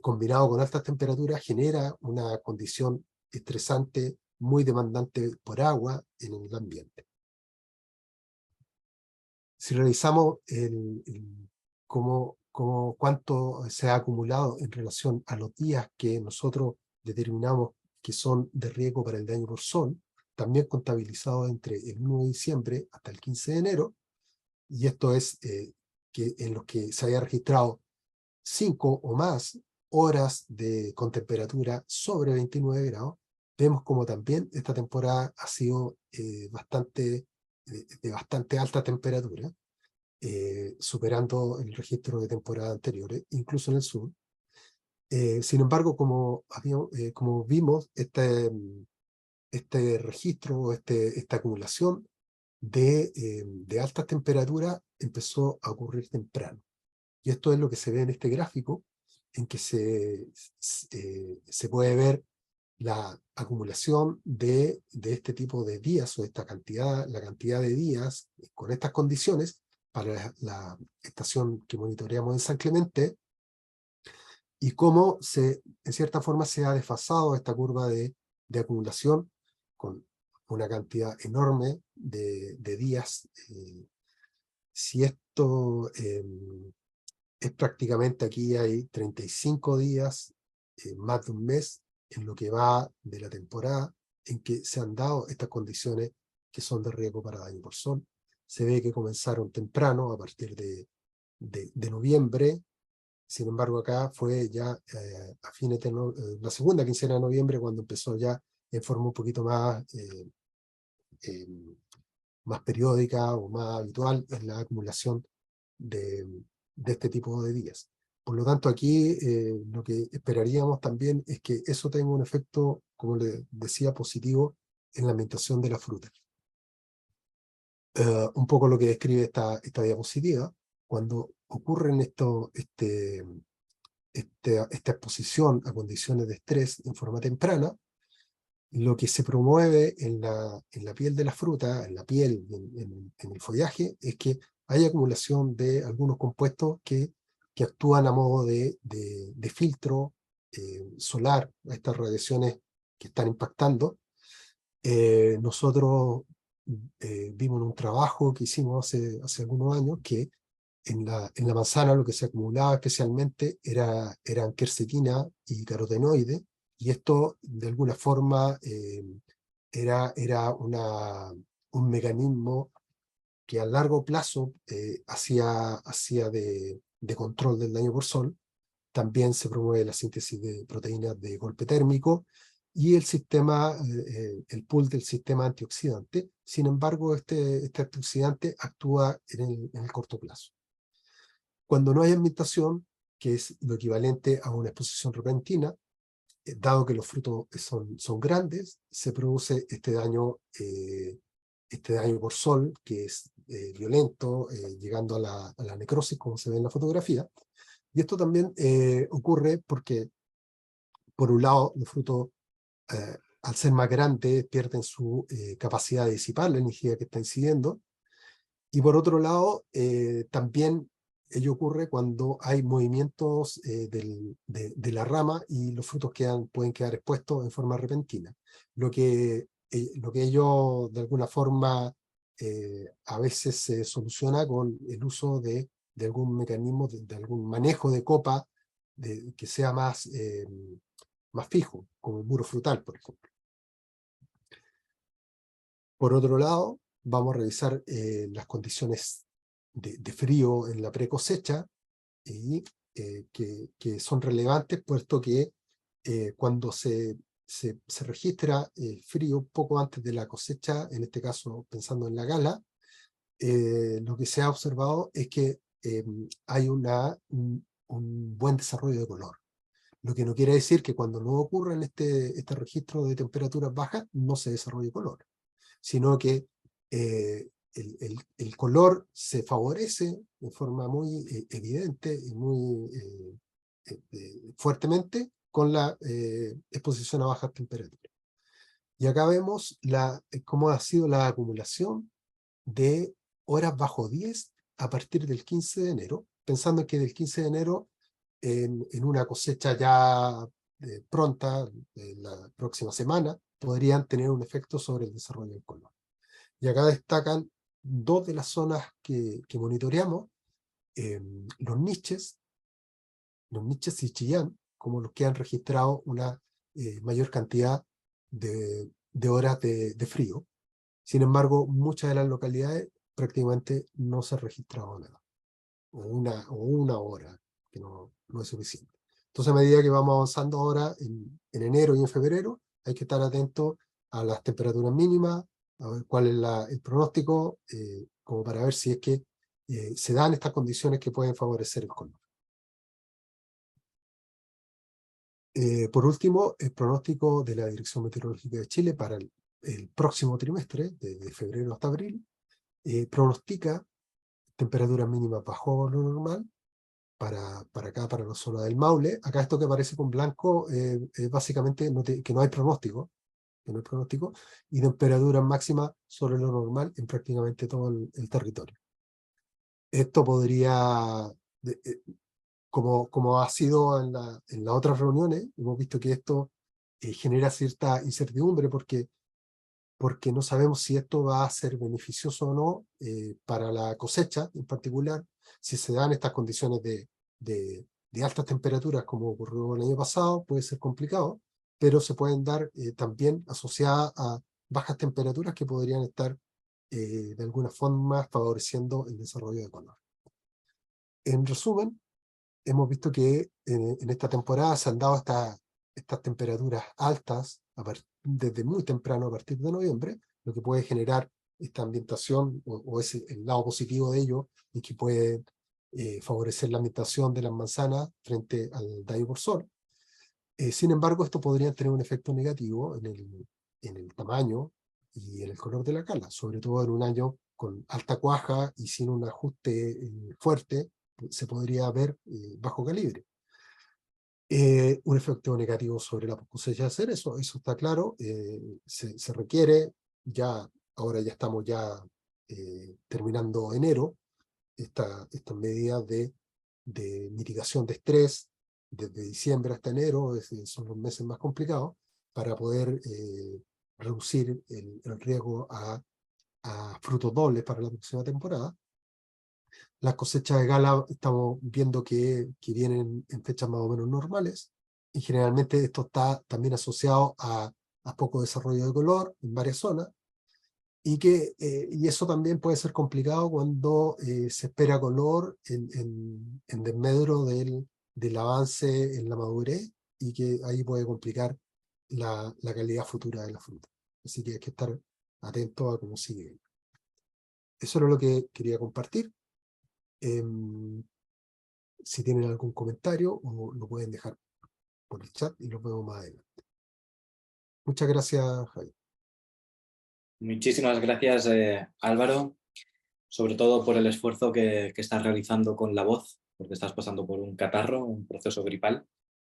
combinado con altas temperaturas genera una condición estresante muy demandante por agua en el ambiente. Si revisamos cuánto se ha acumulado en relación a los días que nosotros determinamos que son de riesgo para el daño por sol, también contabilizado entre el 1 de diciembre hasta el 15 de enero, y esto es que en los que se haya registrado 5 o más horas con temperatura sobre 29 grados, vemos como también esta temporada ha sido de bastante alta temperatura, superando el registro de temporadas anteriores, incluso en el sur. Sin embargo, como vimos, este registro, esta acumulación de altas temperaturas empezó a ocurrir temprano. Y esto es lo que se ve en este gráfico, en que se puede ver la acumulación de este tipo de días, o la cantidad de días con estas condiciones para la estación que monitoreamos en San Clemente, y cómo en cierta forma se ha desfasado esta curva de acumulación con una cantidad enorme de días. Si esto es prácticamente, aquí hay 35 días, más de un mes, en lo que va de la temporada, en que se han dado estas condiciones que son de riesgo para daño por sol. Se ve que comenzaron temprano, a partir de noviembre. Sin embargo, acá fue ya a fines de la segunda quincena de noviembre cuando empezó ya en forma un poquito más periódica o más habitual en la acumulación de este tipo de días. Por lo tanto, aquí lo que esperaríamos también es que eso tenga un efecto, como le decía, positivo en la ambientación de la fruta. Un poco lo que describe esta diapositiva, cuando ocurren esta exposición a condiciones de estrés en forma temprana, lo que se promueve en la piel de la fruta, en la piel, en el follaje, es que hay acumulación de algunos compuestos que actúan a modo de filtro solar a estas radiaciones que están impactando. Nosotros vimos en un trabajo que hicimos hace algunos años que en la manzana lo que se acumulaba especialmente eran quercetina y carotenoides, y esto de alguna forma era un mecanismo que a largo plazo hacía de control del daño por sol. También se promueve la síntesis de proteínas de golpe térmico y el pool del sistema antioxidante. Sin embargo, este antioxidante actúa en el corto plazo. Cuando no hay ambientación, que es lo equivalente a una exposición repentina, dado que los frutos son grandes, se produce este daño por sol, que es violento, llegando a la necrosis, como se ve en la fotografía. Y esto también ocurre porque, por un lado, los frutos, al ser más grandes, pierden su capacidad de disipar la energía que está incidiendo, y por otro lado, también ello ocurre cuando hay movimientos de la rama y los frutos pueden quedar expuestos en forma repentina. Lo que ello de alguna forma a veces se soluciona con el uso de algún mecanismo, de algún manejo de copa que sea más fijo, como el muro frutal, por ejemplo. Por otro lado, vamos a revisar las condiciones de frío en la pre-cosecha, y que son relevantes, puesto que cuando se registra frío poco antes de la cosecha, en este caso pensando en la gala, lo que se ha observado es que hay un buen desarrollo de color. Lo que no quiere decir que cuando no ocurra en este registro de temperaturas bajas no se desarrolle color, sino que el color se favorece de forma muy evidente y muy fuertemente con la exposición a bajas temperaturas. Y acá vemos cómo ha sido la acumulación de horas bajo 10 a partir del 15 de enero, pensando que del 15 de enero, en una cosecha ya pronta, la próxima semana, podrían tener un efecto sobre el desarrollo del color. Y acá destacan dos de las zonas que monitoreamos, los niches y Chillán, como los que han registrado una mayor cantidad de horas de frío. Sin embargo, muchas de las localidades prácticamente no se ha registrado nada, o una hora, que no es suficiente. Entonces, a medida que vamos avanzando ahora en enero y en febrero, hay que estar atentos a las temperaturas mínimas, a ver cuál es el pronóstico, como para ver si es que se dan estas condiciones que pueden favorecer el color. Por último, el pronóstico de la Dirección Meteorológica de Chile para el próximo trimestre, de febrero hasta abril, pronostica temperaturas mínimas bajo lo normal para acá, para la zona del Maule. Acá esto que aparece con blanco es básicamente que no hay pronóstico, y temperaturas máximas sobre lo normal en prácticamente todo el territorio. Esto podría, como ha sido en las otras reuniones, hemos visto que esto genera cierta incertidumbre porque no sabemos si esto va a ser beneficioso o no para la cosecha en particular, si se dan estas condiciones de altas temperaturas como ocurrió el año pasado, puede ser complicado, pero se pueden dar también asociadas a bajas temperaturas que podrían estar de alguna forma favoreciendo el desarrollo de color. En resumen, hemos visto que en esta temporada se han dado estas temperaturas altas desde muy temprano, a partir de noviembre, lo que puede generar esta ambientación, o es el lado positivo de ello, y que puede favorecer la ambientación de las manzanas frente al daño por sol. Sin embargo, esto podría tener un efecto negativo en el tamaño y en el color de la cala, sobre todo en un año con alta cuaja y sin un ajuste fuerte, se podría ver bajo calibre. Un efecto negativo sobre la cosecha de cerezo, eso está claro, se requiere, ahora ya estamos terminando enero, estas medidas de mitigación de estrés, desde diciembre hasta enero, son los meses más complicados, para poder reducir el riesgo a frutos dobles para la próxima temporada. Las cosechas de gala estamos viendo que vienen en fechas más o menos normales, y generalmente esto está también asociado a poco desarrollo de color en varias zonas, y eso también puede ser complicado cuando se espera color en desmedro del avance en la madurez, y que ahí puede complicar la calidad futura de la fruta. Así que hay que estar atento a cómo sigue. Eso era lo que quería compartir. Si tienen algún comentario, lo pueden dejar por el chat y lo vemos más adelante. Muchas gracias, Javier. Muchísimas gracias, Álvaro, sobre todo por el esfuerzo que estás realizando con la voz, porque estás pasando por un catarro, un proceso gripal,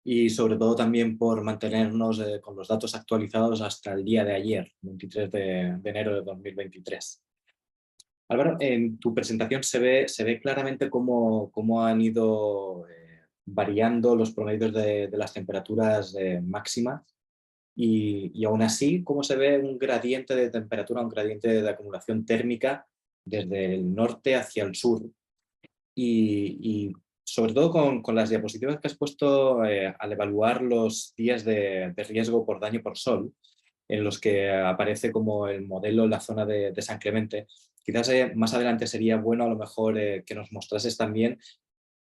y sobre todo también por mantenernos con los datos actualizados hasta el día de ayer, 23 de enero de 2023. Álvaro, en tu presentación se ve claramente cómo han ido variando los promedios de las temperaturas máximas, y aún así cómo se ve un gradiente de temperatura, un gradiente de acumulación térmica desde el norte hacia el sur. Y sobre todo con las diapositivas que has puesto al evaluar los días de riesgo por daño por sol, en los que aparece como el modelo en la zona de San Clemente. Quizás más adelante sería bueno a lo mejor que nos mostrases también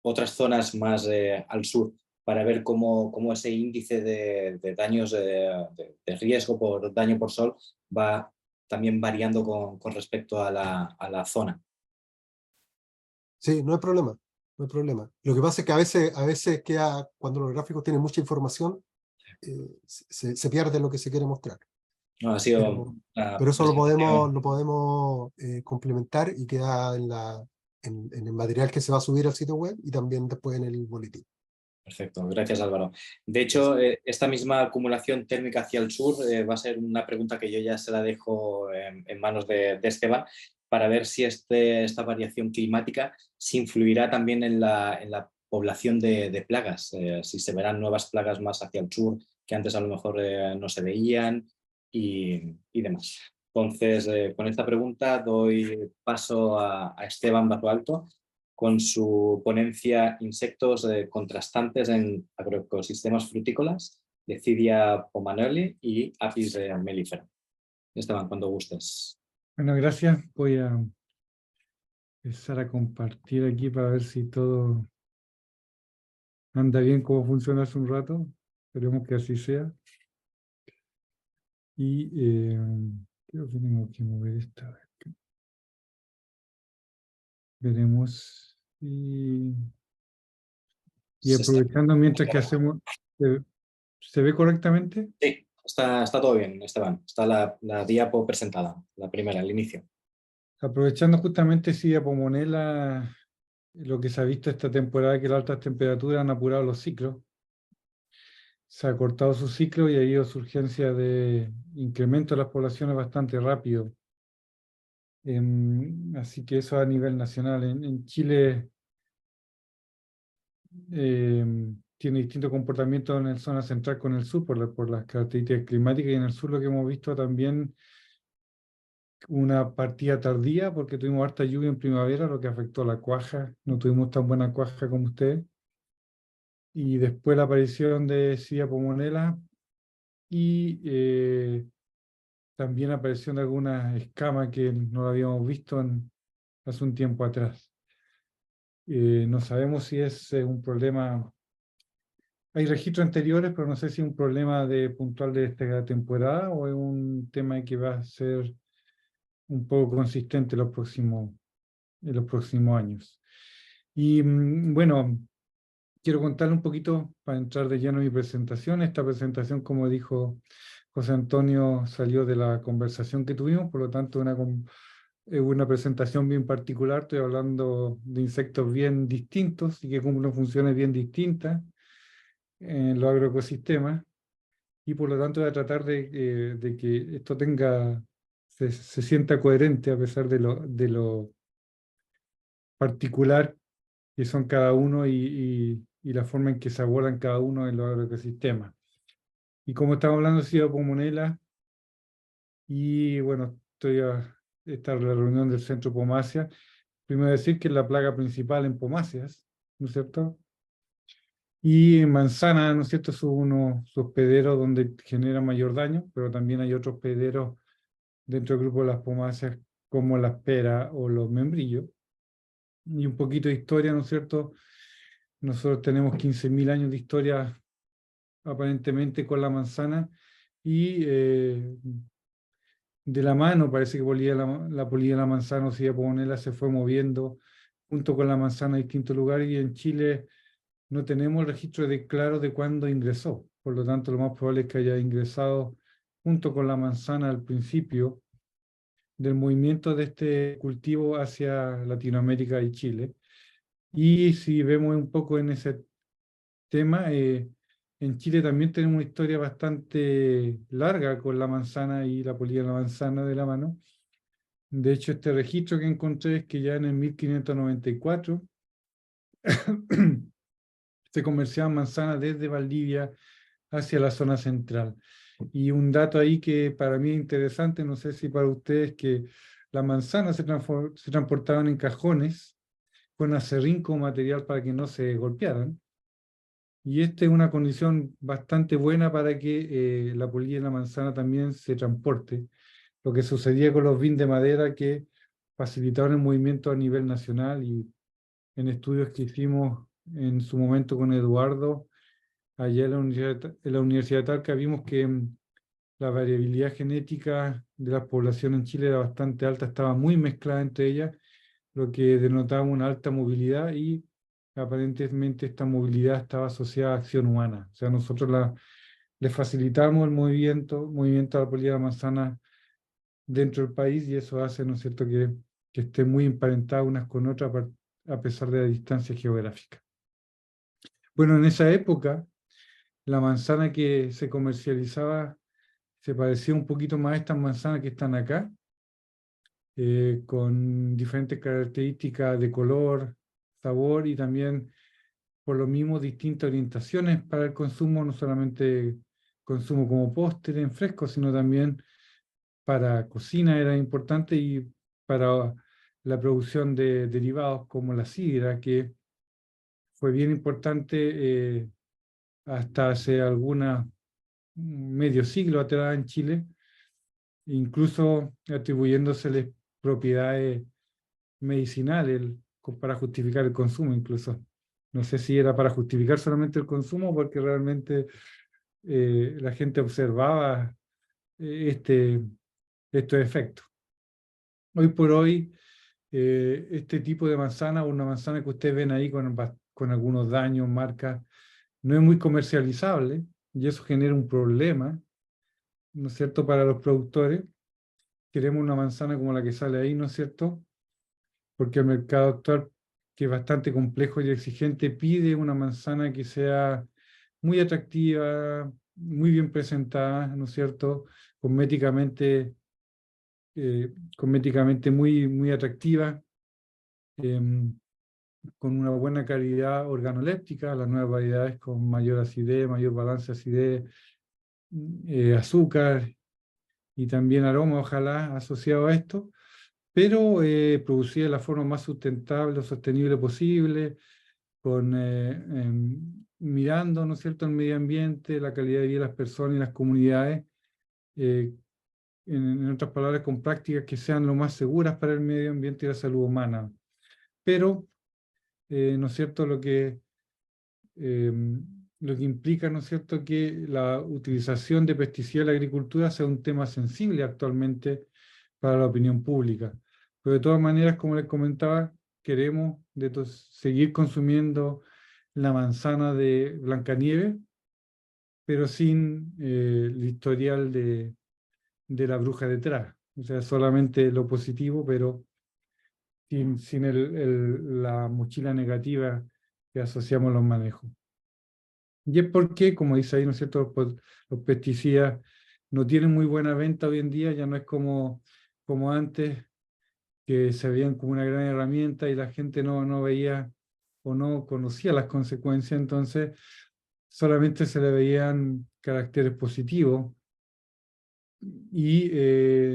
otras zonas más al sur, para ver cómo ese índice de daños de riesgo por daño por sol va también variando con respecto a la zona. Sí, no hay problema, no hay problema. Lo que pasa es que a veces queda, cuando los gráficos tienen mucha información, se pierde lo que se quiere mostrar. No, ha sido Pero eso lo presentación. podemos complementar y queda en el material que se va a subir al sitio web y también después en el boletín. Perfecto, gracias Álvaro. De hecho, esta misma acumulación térmica hacia el sur va a ser una pregunta que yo ya se la dejo en manos de Esteban para ver si esta variación climática se influirá también en la población de plagas, si se verán nuevas plagas más hacia el sur que antes a lo mejor no se veían y demás. Entonces, con esta pregunta doy paso a Esteban Bajo Alto con su ponencia Insectos contrastantes en agroecosistemas frutícolas, de Cydia Pomanelli y Apis mellifera. Esteban, cuando gustes. Bueno, gracias. Voy a empezar a compartir aquí para ver si todo anda bien como funciona hace un rato. Esperemos que así sea. Y creo que tengo que mover esta vez. Veremos. Y aprovechando mientras que hacemos... ¿Se ve correctamente? Sí, está todo bien, Esteban. Está la diapo presentada, la primera, el inicio. Aprovechando justamente Cydia Pomonella, lo que se ha visto esta temporada, que las altas temperaturas han apurado los ciclos. Se ha cortado su ciclo y ha habido surgencia de incremento de las poblaciones bastante rápido. Así que eso a nivel nacional. En Chile tiene distintos comportamientos en la zona central con el sur por las características climáticas, y en el sur lo que hemos visto también una partida tardía porque tuvimos harta lluvia en primavera, lo que afectó a la cuaja. No tuvimos tan buena cuaja como ustedes. Y después la aparición de Cydia Pomonella y también aparición de algunas escamas que no la habíamos visto hace un tiempo atrás. No sabemos si es un problema. Hay registros anteriores, pero no sé si es un problema puntual de esta temporada o es un tema que va a ser un poco consistente en los próximos años. Y bueno, quiero contarle un poquito para entrar de lleno en mi presentación. Esta presentación, como dijo José Antonio, salió de la conversación que tuvimos, por lo tanto es una presentación bien particular. Estoy hablando de insectos bien distintos y que cumplen funciones bien distintas en los agroecosistemas, y por lo tanto voy a tratar de que esto se sienta coherente a pesar de lo particular que son cada uno y la forma en que se abordan cada uno en los agroecosistemas. Y como estamos hablando de Cydia Pomonella, y bueno, esta es la reunión del Centro Pomacia. Primero decir que es la plaga principal en pomáceas, ¿no es cierto? Y en manzana, ¿no es cierto?, son unos hospederos donde genera mayor daño, pero también hay otros hospederos dentro del grupo de las pomáceas, como las peras o los membrillos. Y un poquito de historia, ¿no es cierto? Nosotros tenemos 15.000 años de historia aparentemente con la manzana, y de la mano parece que la polilla de la manzana o Cydia Pomonella se fue moviendo junto con la manzana a distintos lugares, y en Chile no tenemos el registro claro de cuándo ingresó. Por lo tanto, lo más probable es que haya ingresado junto con la manzana al principio del movimiento de este cultivo hacia Latinoamérica y Chile. Y si vemos un poco en ese tema, en Chile también tenemos una historia bastante larga con la manzana y la polilla de la manzana de la mano. De hecho, este registro que encontré es que ya en el 1594 se comerciaban manzanas desde Valdivia hacia la zona central. Y un dato ahí que para mí es interesante, no sé si para ustedes, que las manzanas se transportaban en cajones con acerrín como material para que no se golpearan. Y esta es una condición bastante buena para que la polilla y la manzana también se transporte. Lo que sucedía con los vines de madera, que facilitaron el movimiento a nivel nacional, y en estudios que hicimos en su momento con Eduardo, allá en la Universidad de Talca, vimos que la variabilidad genética de la población en Chile era bastante alta, estaba muy mezclada entre ellas, lo que denotaba una alta movilidad y aparentemente esta movilidad estaba asociada a acción humana. O sea, nosotros le facilitamos el movimiento a la polilla de la manzana dentro del país y eso hace, ¿no es cierto?, que estén muy emparentadas unas con otras a pesar de la distancia geográfica. Bueno, en esa época, la manzana que se comercializaba se parecía un poquito más a estas manzanas que están acá, con diferentes características de color, sabor y también, por lo mismo, distintas orientaciones para el consumo, no solamente consumo como postre en fresco, sino también para cocina era importante y para la producción de derivados como la sidra, que fue bien importante hasta hace medio siglo atrás en Chile, incluso atribuyéndoseles propiedades medicinales para justificar el consumo incluso. No sé si era para justificar solamente el consumo, porque realmente la gente observaba estos efectos. Hoy por hoy, este tipo de manzana, una manzana que ustedes ven ahí con algunos daños, marcas, no es muy comercializable y eso genera un problema, ¿no es cierto?, para los productores. Queremos una manzana como la que sale ahí, ¿no es cierto?, porque el mercado actual, que es bastante complejo y exigente, pide una manzana que sea muy atractiva, muy bien presentada, ¿no es cierto?, cosméticamente muy, muy atractiva, con una buena calidad organoléptica, las nuevas variedades con mayor acidez, mayor balance de acidez, azúcar y también aroma, ojalá, asociado a esto, pero producida de la forma más sustentable o sostenible posible, mirando, ¿no es cierto?, el medio ambiente, la calidad de vida de las personas y las comunidades, en otras palabras, con prácticas que sean lo más seguras para el medio ambiente y la salud humana. Pero, ¿no es cierto?, lo que implica, ¿no es cierto?, que la utilización de pesticidas en la agricultura sea un tema sensible actualmente para la opinión pública. Pero de todas maneras, como les comentaba, queremos seguir consumiendo la manzana de Blancanieves, pero sin el historial de la bruja detrás. O sea, solamente lo positivo, pero sin la mochila negativa que asociamos a los manejos. Y es porque, como dice ahí, ¿no es cierto?, los pesticidas no tienen muy buena venta hoy en día, ya no es como antes, que se veían como una gran herramienta y la gente no veía o no conocía las consecuencias, entonces solamente se le veían caracteres positivos y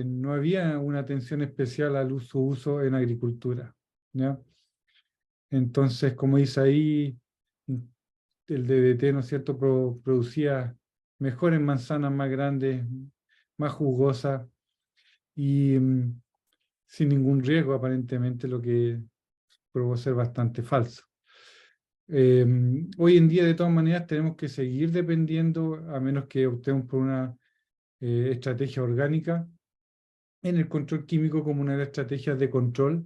no había una atención especial al su uso en agricultura, ¿ya? Entonces, como dice ahí, el DDT, ¿no es cierto?, producía mejores manzanas más grandes, más jugosas y sin ningún riesgo, aparentemente, lo que probó ser bastante falso. Hoy en día, de todas maneras, tenemos que seguir dependiendo, a menos que optemos por una estrategia orgánica, en el control químico como una de las estrategias de control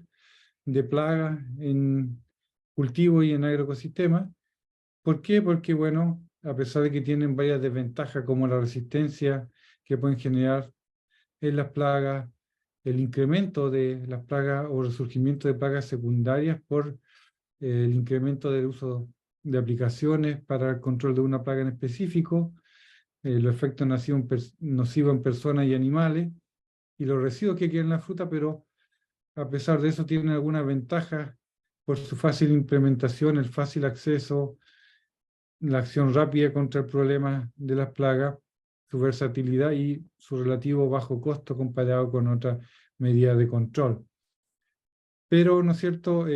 de plagas en cultivo y en agroecosistemas. ¿Por qué? Porque, bueno, a pesar de que tienen varias desventajas como la resistencia que pueden generar en las plagas, el incremento de las plagas o resurgimiento de plagas secundarias por el incremento del uso de aplicaciones para el control de una plaga en específico, los efectos nocivos en personas y animales, y los residuos que quedan en la fruta, pero a pesar de eso tienen algunas ventajas por su fácil implementación, el fácil acceso, la acción rápida contra el problema de las plagas, su versatilidad y su relativo bajo costo comparado con otras medidas de control. Pero, ¿no es cierto?,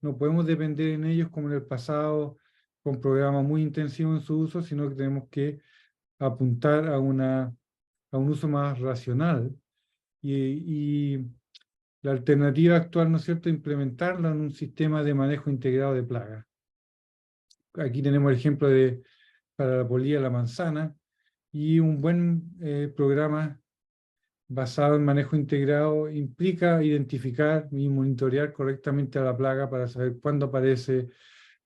no podemos depender en ellos como en el pasado, con programas muy intensivos en su uso, sino que tenemos que apuntar a un uso más racional. Y la alternativa actual, ¿no es cierto?, implementarlo en un sistema de manejo integrado de plagas. Aquí tenemos el ejemplo para la polilla de la manzana, Y un buen programa basado en manejo integrado implica identificar y monitorear correctamente a la plaga para saber cuándo aparece,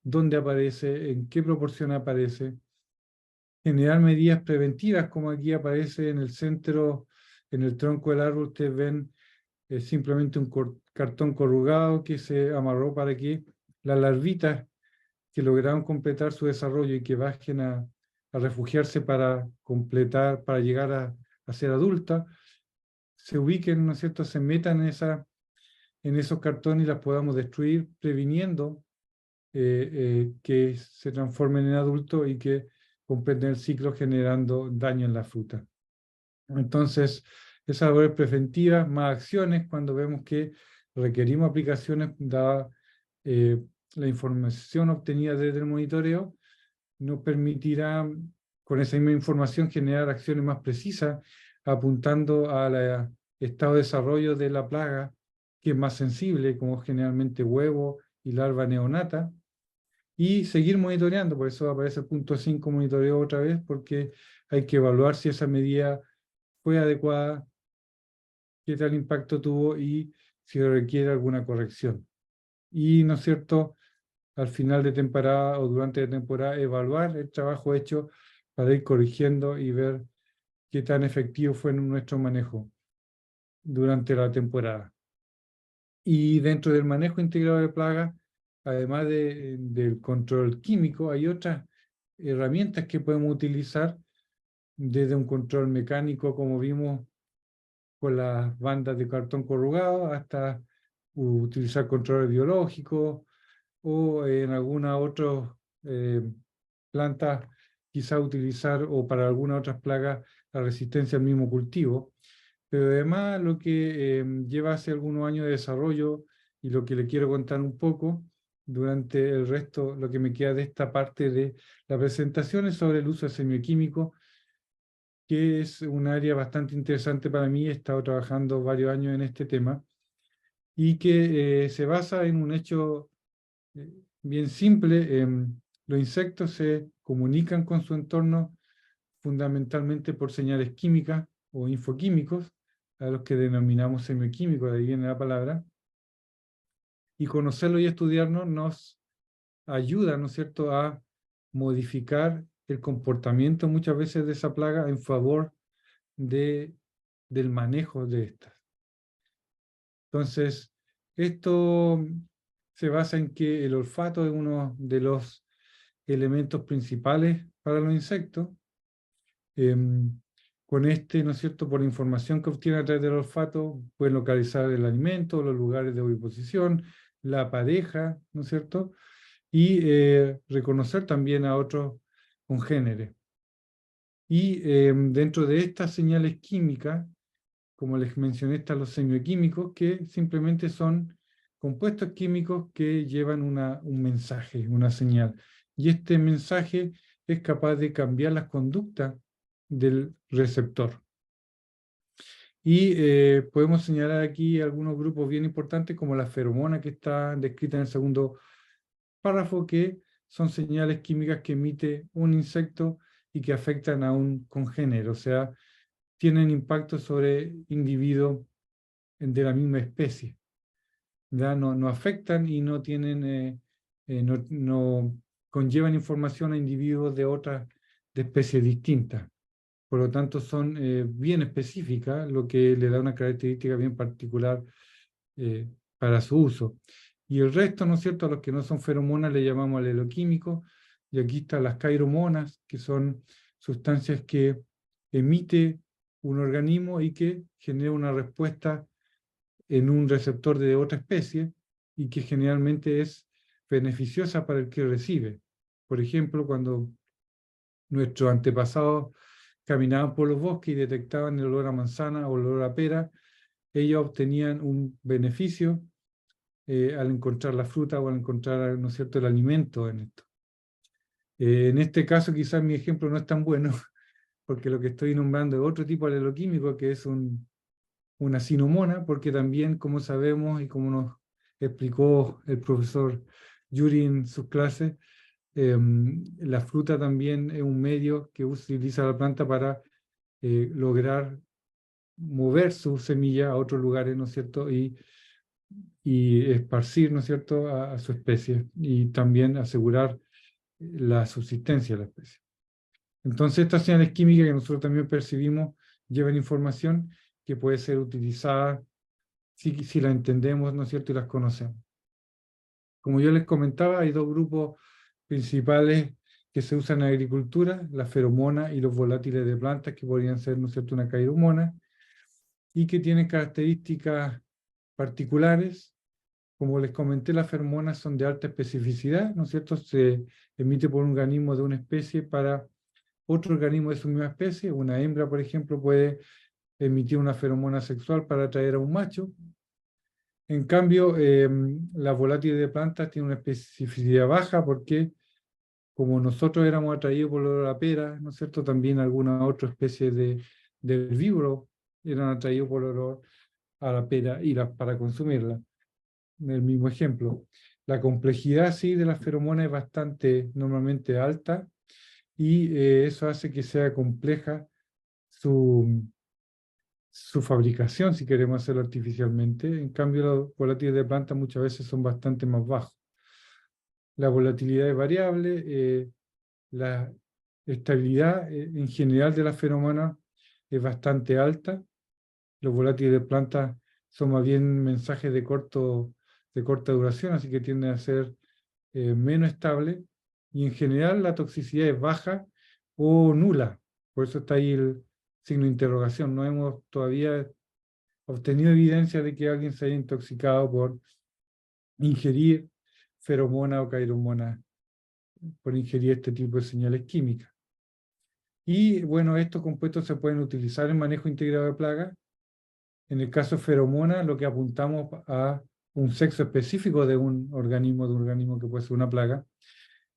dónde aparece, en qué proporción aparece. Generar medidas preventivas, como aquí aparece en el centro, en el tronco del árbol, ustedes ven simplemente un cartón corrugado que se amarró para que las larvitas que lograron completar su desarrollo y que bajen a refugiarse para completar, para llegar a ser adultas, se ubiquen, ¿no es cierto?, se metan en esos cartones y las podamos destruir, previniendo que se transformen en adultos y que completen el ciclo generando daño en la fruta. Entonces, esas labores preventivas, más acciones, cuando vemos que requerimos aplicaciones, dada la información obtenida desde el monitoreo, nos permitirá, con esa misma información, generar acciones más precisas, apuntando al estado de desarrollo de la plaga, que es más sensible, como generalmente huevo y larva neonata, y seguir monitoreando. Por eso aparece el punto 5, monitoreo otra vez, porque hay que evaluar si esa medida fue adecuada, qué tal impacto tuvo y si requiere alguna corrección. Y, ¿no es cierto?, al final de temporada o durante la temporada, evaluar el trabajo hecho para ir corrigiendo y ver qué tan efectivo fue en nuestro manejo durante la temporada. Y dentro del manejo integrado de plagas, además del control químico, hay otras herramientas que podemos utilizar, desde un control mecánico, como vimos con las bandas de cartón corrugado, hasta utilizar controles biológicos, o en alguna otra planta quizá utilizar, o para algunas otras plagas, la resistencia al mismo cultivo. Pero además lo que lleva hace algunos años de desarrollo, y lo que le quiero contar un poco durante el resto, lo que me queda de esta parte de la presentación, es sobre el uso de semioquímicos, que es un área bastante interesante para mí. He estado trabajando varios años en este tema, y que se basa en un hecho bien simple. Los insectos se comunican con su entorno fundamentalmente por señales químicas o infoquímicos, a los que denominamos semioquímicos, de ahí viene la palabra, y conocerlo y estudiarnos nos ayuda, ¿no es cierto?, a modificar el comportamiento muchas veces de esa plaga en favor del manejo de estas. Entonces, esto se basa en que el olfato es uno de los elementos principales para los insectos. Con este, ¿no es cierto?, por la información que obtienen a través del olfato, pueden localizar el alimento, los lugares de oviposición, la pareja, ¿no es cierto?, y reconocer también a otros congéneres. Y dentro de estas señales químicas, como les mencioné, están los semioquímicos, que simplemente son compuestos químicos que llevan un mensaje, una señal. Y este mensaje es capaz de cambiar las conductas del receptor. Y podemos señalar aquí algunos grupos bien importantes, como la feromona, que está descrita en el segundo párrafo, que son señales químicas que emite un insecto y que afectan a un congénere, o sea, tienen impacto sobre individuos de la misma especie. ¿Ya? No afectan y no tienen, no conllevan información a individuos de otras, de especies distintas. Por lo tanto, son bien específicas, lo que le da una característica bien particular para su uso. Y el resto, ¿no es cierto?, a los que no son feromonas le llamamos aleloquímicos, y aquí están las cairomonas, que son sustancias que emite un organismo y que genera una respuesta en un receptor de otra especie, y que generalmente es beneficiosa para el que recibe. Por ejemplo, cuando nuestros antepasados caminaban por los bosques y detectaban el olor a manzana o el olor a pera, ellos obtenían un beneficio al encontrar la fruta o al encontrar, ¿no es cierto?, el alimento en esto. En este caso quizás mi ejemplo no es tan bueno, porque lo que estoy nombrando es otro tipo de aleloquímico, que es una cinomona, porque también, como sabemos y como nos explicó el profesor Yuri en sus clases, La fruta también es un medio que utiliza la planta para lograr mover su semilla a otros lugares, ¿no es cierto? Y esparcir, ¿no es cierto?, a su especie y también asegurar la subsistencia de la especie. Entonces, estas señales químicas que nosotros también percibimos llevan información que puede ser utilizada si la entendemos, ¿no es cierto?, y las conocemos. Como yo les comentaba, hay dos grupos principales que se usan en agricultura, la feromona y los volátiles de plantas, que podrían ser, ¿no es cierto?, una cairomona, y que tienen características particulares. Como les comenté, las feromonas son de alta especificidad, ¿no es cierto? Se emite por un organismo de una especie para otro organismo de su misma especie. Una hembra, por ejemplo, puede emitir una feromona sexual para atraer a un macho. En cambio, las volátiles de plantas tienen una especificidad baja porque, como nosotros éramos atraídos por el olor a la pera, ¿no es cierto? También algunas otras especies de herbívoros eran atraídos por el olor a la pera y para consumirla. El mismo ejemplo. La complejidad, sí, de las feromonas es bastante normalmente alta y eso hace que sea compleja su fabricación, si queremos hacerlo artificialmente. En cambio, los volátiles de plantas muchas veces son bastante más bajos. La volatilidad es variable, la estabilidad en general de las feromonas es bastante alta. Los volátiles de plantas son más bien mensajes de corta duración, así que tienden a ser menos estables. Y en general la toxicidad es baja o nula. Por eso está ahí el signo de interrogación. No hemos todavía obtenido evidencia de que alguien se haya intoxicado por ingerir feromona o cairomona, por ingerir este tipo de señales químicas. Y bueno, estos compuestos se pueden utilizar en manejo integrado de plagas. En el caso de feromona, lo que apuntamos a un sexo específico de un organismo que puede ser una plaga.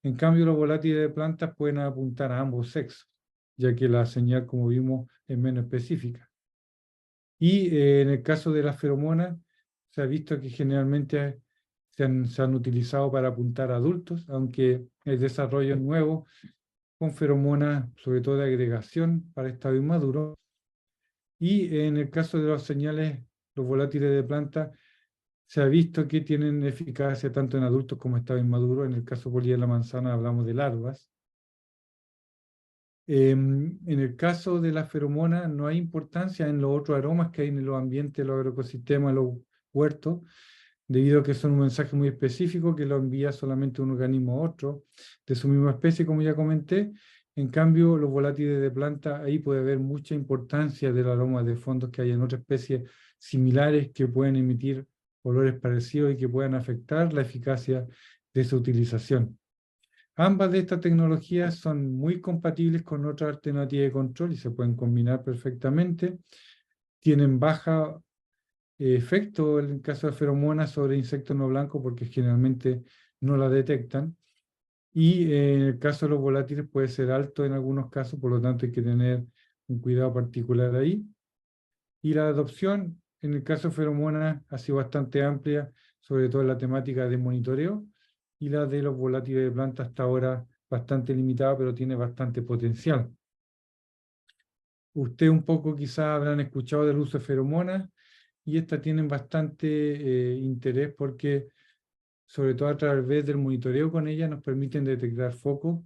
En cambio, los volátiles de plantas pueden apuntar a ambos sexos, ya que la señal, como vimos, es menos específica. Y en el caso de las feromonas, se ha visto que generalmente se han utilizado para apuntar a adultos, aunque hay desarrollos nuevos con feromonas, sobre todo de agregación para estado inmaduro. Y en el caso de las señales, los volátiles de planta, se ha visto que tienen eficacia tanto en adultos como en estado inmaduro. En el caso polilla de la manzana hablamos de larvas. En el caso de la feromona no hay importancia en los otros aromas que hay en los ambientes, los agroecosistemas, los huertos, debido a que son un mensaje muy específico que lo envía solamente un organismo a otro de su misma especie, como ya comenté. En cambio, los volátiles de planta, ahí puede haber mucha importancia del aroma de fondos que hay en otras especies similares que pueden emitir olores parecidos y que puedan afectar la eficacia de su utilización. Ambas de estas tecnologías son muy compatibles con otras alternativas de control y se pueden combinar perfectamente. Tienen baja efecto en el caso de feromonas sobre insectos no blancos porque generalmente no la detectan. Y en el caso de los volátiles puede ser alto en algunos casos, por lo tanto hay que tener un cuidado particular ahí. Y la adopción, en el caso de feromonas, ha sido bastante amplia, sobre todo en la temática de monitoreo, y la de los volátiles de planta hasta ahora bastante limitada, pero tiene bastante potencial. Usted un poco quizás habrán escuchado del uso de feromonas, y estas tienen bastante interés porque, sobre todo a través del monitoreo con ellas, nos permiten detectar focos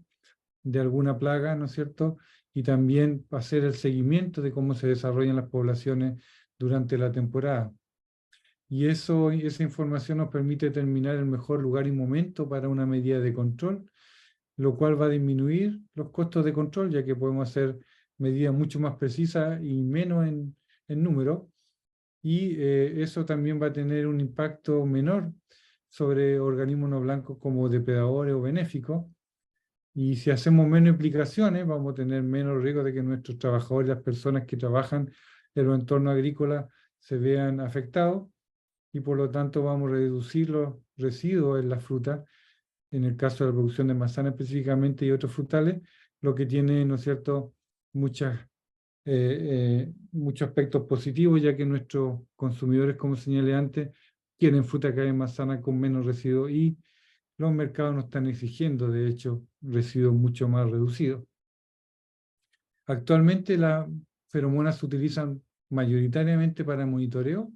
de alguna plaga, ¿no es cierto? Y también hacer el seguimiento de cómo se desarrollan las poblaciones durante la temporada. Y esa información nos permite determinar el mejor lugar y momento para una medida de control, lo cual va a disminuir los costos de control, ya que podemos hacer medidas mucho más precisas y menos en número. Y eso también va a tener un impacto menor sobre organismos no blancos como depredadores o benéficos. Y si hacemos menos implicaciones, vamos a tener menos riesgo de que nuestros trabajadores, las personas que trabajan en los entornos agrícolas, se vean afectados y por lo tanto vamos a reducir los residuos en la fruta, en el caso de la producción de manzana específicamente y otros frutales, lo que tiene, ¿no es cierto?, muchos aspectos positivos, ya que nuestros consumidores, como señalé antes, quieren fruta que hay en manzana con menos residuos y los mercados no están exigiendo, de hecho, residuos mucho más reducidos. Actualmente las feromonas se utilizan mayoritariamente para monitoreo,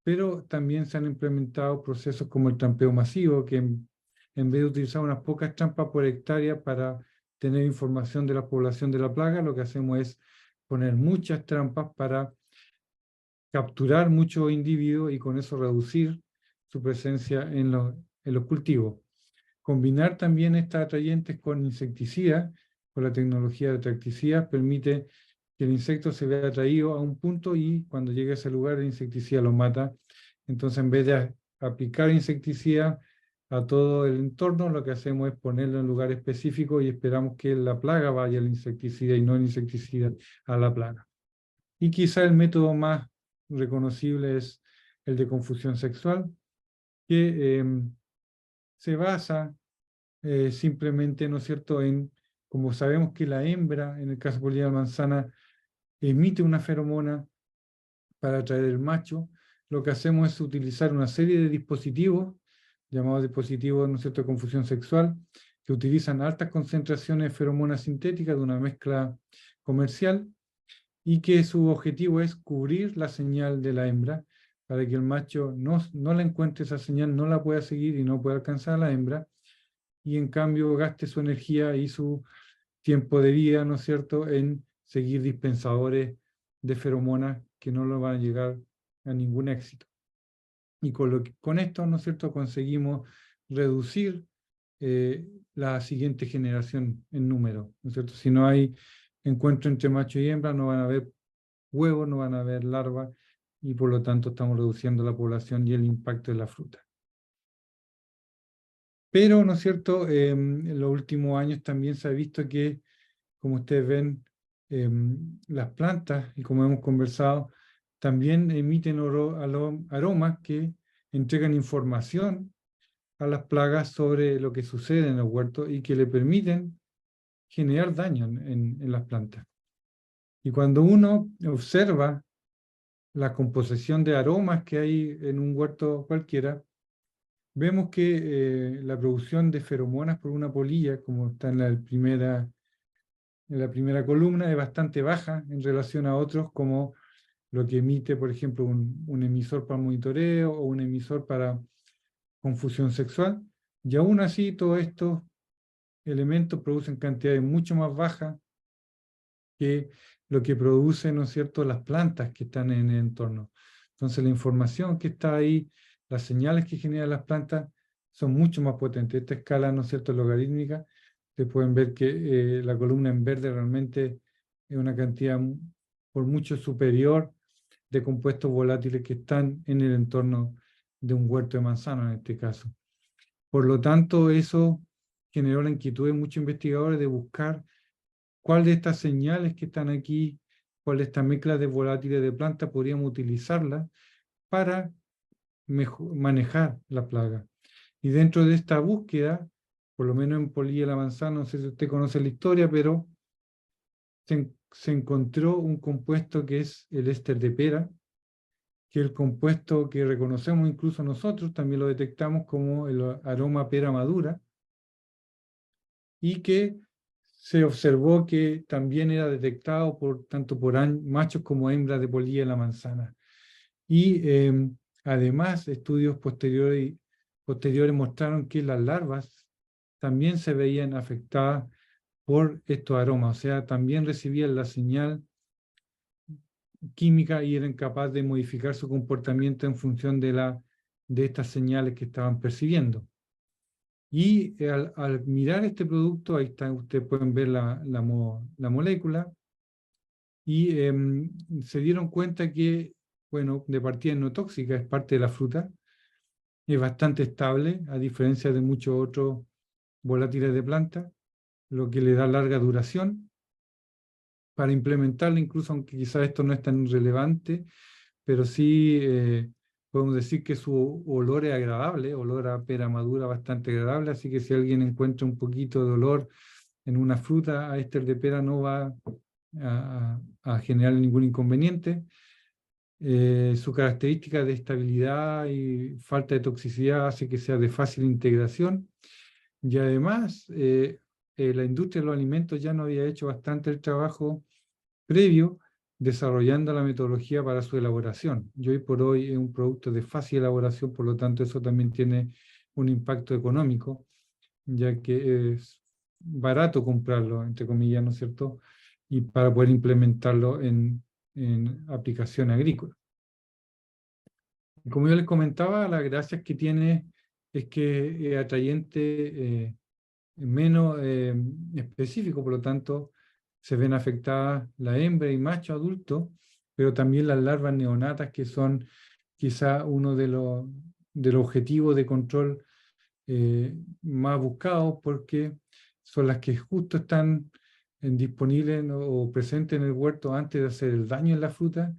pero también se han implementado procesos como el trampeo masivo, que en vez de utilizar unas pocas trampas por hectárea para tener información de la población de la plaga, lo que hacemos es poner muchas trampas para capturar muchos individuos y con eso reducir su presencia en los cultivos. Combinar también estas atrayentes con insecticidas, con la tecnología de atracticidas, permite que el insecto se vea atraído a un punto y cuando llegue a ese lugar el insecticida lo mata. Entonces, en vez de aplicar insecticida a todo el entorno, lo que hacemos es ponerlo en lugar específico y esperamos que la plaga vaya al insecticida y no el insecticida a la plaga. Y quizá el método más reconocible es el de confusión sexual, que se basa simplemente, ¿no es cierto?, como sabemos que la hembra, en el caso de polilla de manzana, emite una feromona para atraer el macho, lo que hacemos es utilizar una serie de dispositivos, llamados dispositivos, ¿no es cierto?, de confusión sexual, que utilizan altas concentraciones de feromonas sintéticas de una mezcla comercial, y que su objetivo es cubrir la señal de la hembra, para que el macho no la encuentre esa señal, no la pueda seguir y no pueda alcanzar a la hembra, y en cambio gaste su energía y su tiempo de vida, ¿no es cierto?, en seguir dispensadores de feromonas que no lo van a llegar a ningún éxito. Y con esto, ¿no es cierto?, conseguimos reducir la siguiente generación en número, ¿no es cierto? Si no hay encuentro entre macho y hembra, no van a haber huevos, no van a haber larvas, y por lo tanto estamos reduciendo la población y el impacto de la fruta. Pero, ¿no es cierto?, en los últimos años también se ha visto que, como ustedes ven, las plantas, y como hemos conversado, también emiten aromas que entregan información a las plagas sobre lo que sucede en los huertos y que le permiten generar daño en las plantas. Y cuando uno observa la composición de aromas que hay en un huerto cualquiera, vemos que la producción de feromonas por una polilla, como está en la primera columna, es bastante baja en relación a otros, como lo que emite, por ejemplo, un emisor para monitoreo o un emisor para confusión sexual. Y aún así, todos estos elementos producen cantidades mucho más bajas que lo que producen, ¿no es cierto?, las plantas que están en el entorno. Entonces, la información que está ahí, las señales que generan las plantas, son mucho más potentes. Esta escala, ¿no es cierto?, logarítmica, ustedes pueden ver que la columna en verde realmente es una cantidad por mucho superior de compuestos volátiles que están en el entorno de un huerto de manzana, en este caso. Por lo tanto, eso generó la inquietud de muchos investigadores de buscar cuál de estas señales que están aquí, cuál de estas mezclas de volátiles de plantas podríamos utilizarlas para manejar la plaga. Y dentro de esta búsqueda, por lo menos en polilla de la manzana, no sé si usted conoce la historia, pero se encontró un compuesto que es el éster de pera, que es el compuesto que reconocemos incluso nosotros, también lo detectamos como el aroma pera madura, y que se observó que también era detectado tanto por machos como hembras de polilla de la manzana. Y además, estudios posteriores mostraron que las larvas también se veían afectadas por estos aromas, o sea, también recibían la señal química y eran capaces de modificar su comportamiento en función de estas señales que estaban percibiendo. Y al mirar este producto, ahí está, ustedes pueden ver la molécula, y se dieron cuenta que, bueno, de partida es no tóxica, es parte de la fruta, es bastante estable, a diferencia de muchos otros volátiles de planta, lo que le da larga duración. Para implementarla, incluso aunque quizás esto no es tan relevante, pero sí podemos decir que su olor es agradable, olor a pera madura bastante agradable, así que si alguien encuentra un poquito de olor en una fruta a éster de pera no va a generar ningún inconveniente. Su característica de estabilidad y falta de toxicidad hace que sea de fácil integración. Y además, la industria de los alimentos ya no había hecho bastante el trabajo previo desarrollando la metodología para su elaboración. Y hoy por hoy es un producto de fácil elaboración, por lo tanto eso también tiene un impacto económico, ya que es barato comprarlo, entre comillas, ¿no es cierto? Y para poder implementarlo en aplicación agrícola. Y como yo les comentaba, las gracias que tiene es que es atrayente, menos específico, por lo tanto, se ven afectadas la hembra y macho adulto, pero también las larvas neonatas, que son quizá uno de los objetivos de control más buscados, porque son las que justo están disponibles, ¿no?, o presentes en el huerto antes de hacer el daño en la fruta,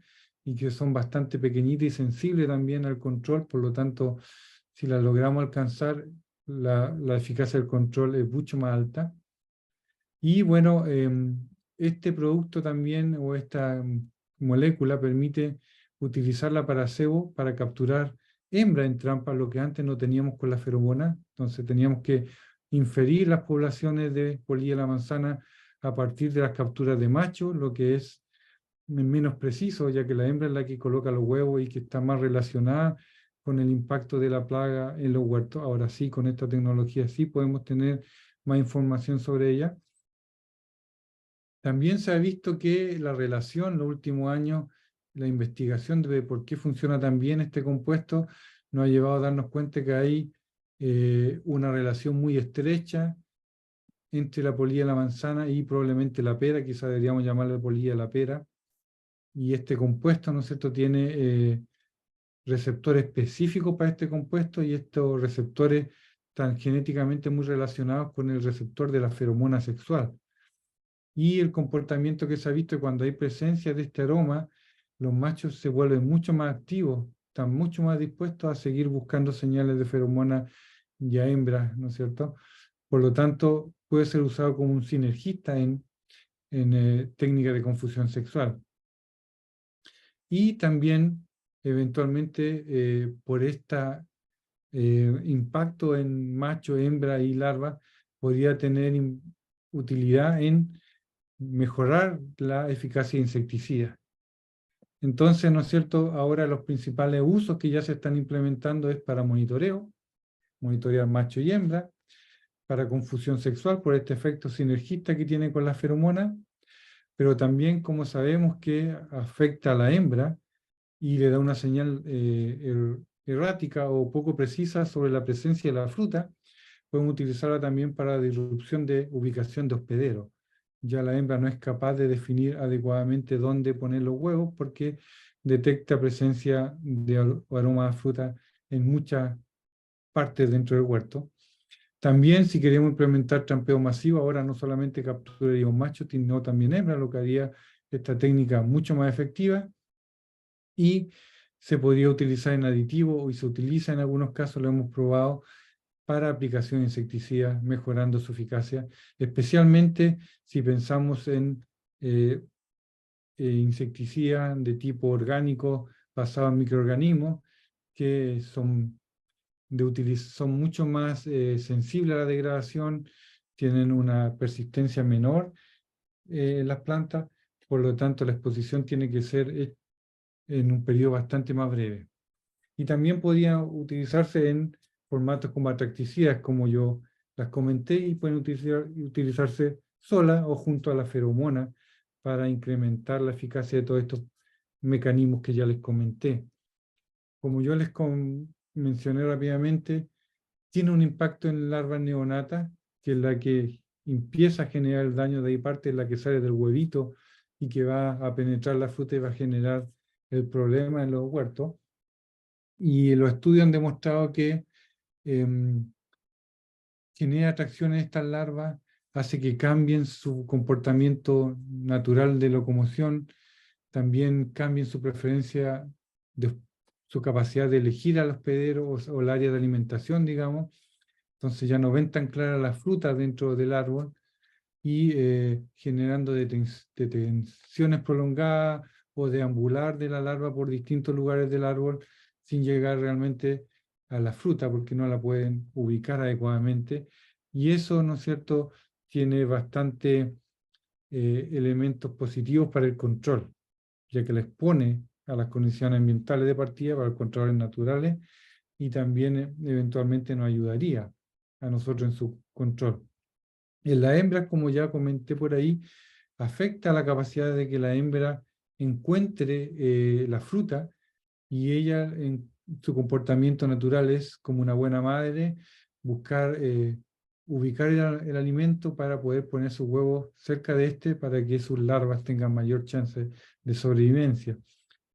y que son bastante pequeñitas y sensibles también al control. Por lo tanto, si las logramos alcanzar, la eficacia del control es mucho más alta. Y bueno, este producto también, o esta molécula, permite utilizarla para cebo, para capturar hembras en trampa, lo que antes no teníamos con la feromona. Entonces teníamos que inferir las poblaciones de polilla de la manzana a partir de las capturas de machos, lo que es menos preciso, ya que la hembra es la que coloca los huevos y que está más relacionada con el impacto de la plaga en los huertos. Ahora sí, con esta tecnología sí podemos tener más información sobre ella. También se ha visto que la relación en los últimos años, la investigación de por qué funciona tan bien este compuesto, nos ha llevado a darnos cuenta que hay una relación muy estrecha entre la polilla de la manzana y probablemente la pera, quizá deberíamos llamarle polilla de la pera. Y este compuesto, ¿no es cierto?, tiene receptores específicos para este compuesto, y estos receptores están genéticamente muy relacionados con el receptor de la feromona sexual. Y el comportamiento que se ha visto cuando hay presencia de este aroma, los machos se vuelven mucho más activos, están mucho más dispuestos a seguir buscando señales de feromona y a hembras, ¿no es cierto? Por lo tanto, puede ser usado como un sinergista en técnicas de confusión sexual. Y también, eventualmente, por este impacto en macho, hembra y larva, podría tener utilidad en mejorar la eficacia de insecticidas. Entonces, ¿no es cierto?, ahora los principales usos que ya se están implementando es para monitoreo, monitorear macho y hembra, para confusión sexual por este efecto sinergista que tiene con la feromona, pero también, como sabemos que afecta a la hembra y le da una señal errática o poco precisa sobre la presencia de la fruta, podemos utilizarla también para disrupción de ubicación de hospederos. Ya la hembra no es capaz de definir adecuadamente dónde poner los huevos porque detecta presencia de aroma a fruta en muchas partes dentro del huerto. También, si queremos implementar trampeo masivo, ahora no solamente capturaríamos machos, sino también hembras, lo que haría esta técnica mucho más efectiva, y se podría utilizar en aditivos, y se utiliza en algunos casos, lo hemos probado, para aplicación de insecticidas, mejorando su eficacia, especialmente si pensamos en insecticidas de tipo orgánico basados en microorganismos, que son mucho más sensibles a la degradación, tienen una persistencia menor en las plantas, por lo tanto la exposición tiene que ser en un periodo bastante más breve. Y también podría utilizarse en formatos como atracticidas, como yo las comenté, y pueden utilizarse sola o junto a la feromona para incrementar la eficacia de todos estos mecanismos que ya les comenté. Como yo les mencioné rápidamente, tiene un impacto en larvas neonatas, que es la que empieza a generar el daño, de ahí parte la que sale del huevito y que va a penetrar la fruta y va a generar el problema en los huertos. Y los estudios han demostrado que genera atracción en estas larvas, hace que cambien su comportamiento natural de locomoción, también cambien su preferencia, su capacidad de elegir al hospedero o el área de alimentación, digamos. Entonces ya no ven tan claras las frutas dentro del árbol, y generando detenciones prolongadas o deambular de la larva por distintos lugares del árbol sin llegar realmente a la fruta, porque no la pueden ubicar adecuadamente. Y eso, ¿no es cierto?, tiene bastante elementos positivos para el control, ya que la expone a las condiciones ambientales de partida para los controles naturales y también eventualmente nos ayudaría a nosotros en su control. En la hembra, como ya comenté por ahí, afecta la capacidad de que la hembra encuentre la fruta, y ella en su comportamiento natural es como una buena madre, buscar ubicar el alimento para poder poner sus huevos cerca de este para que sus larvas tengan mayor chance de sobrevivencia.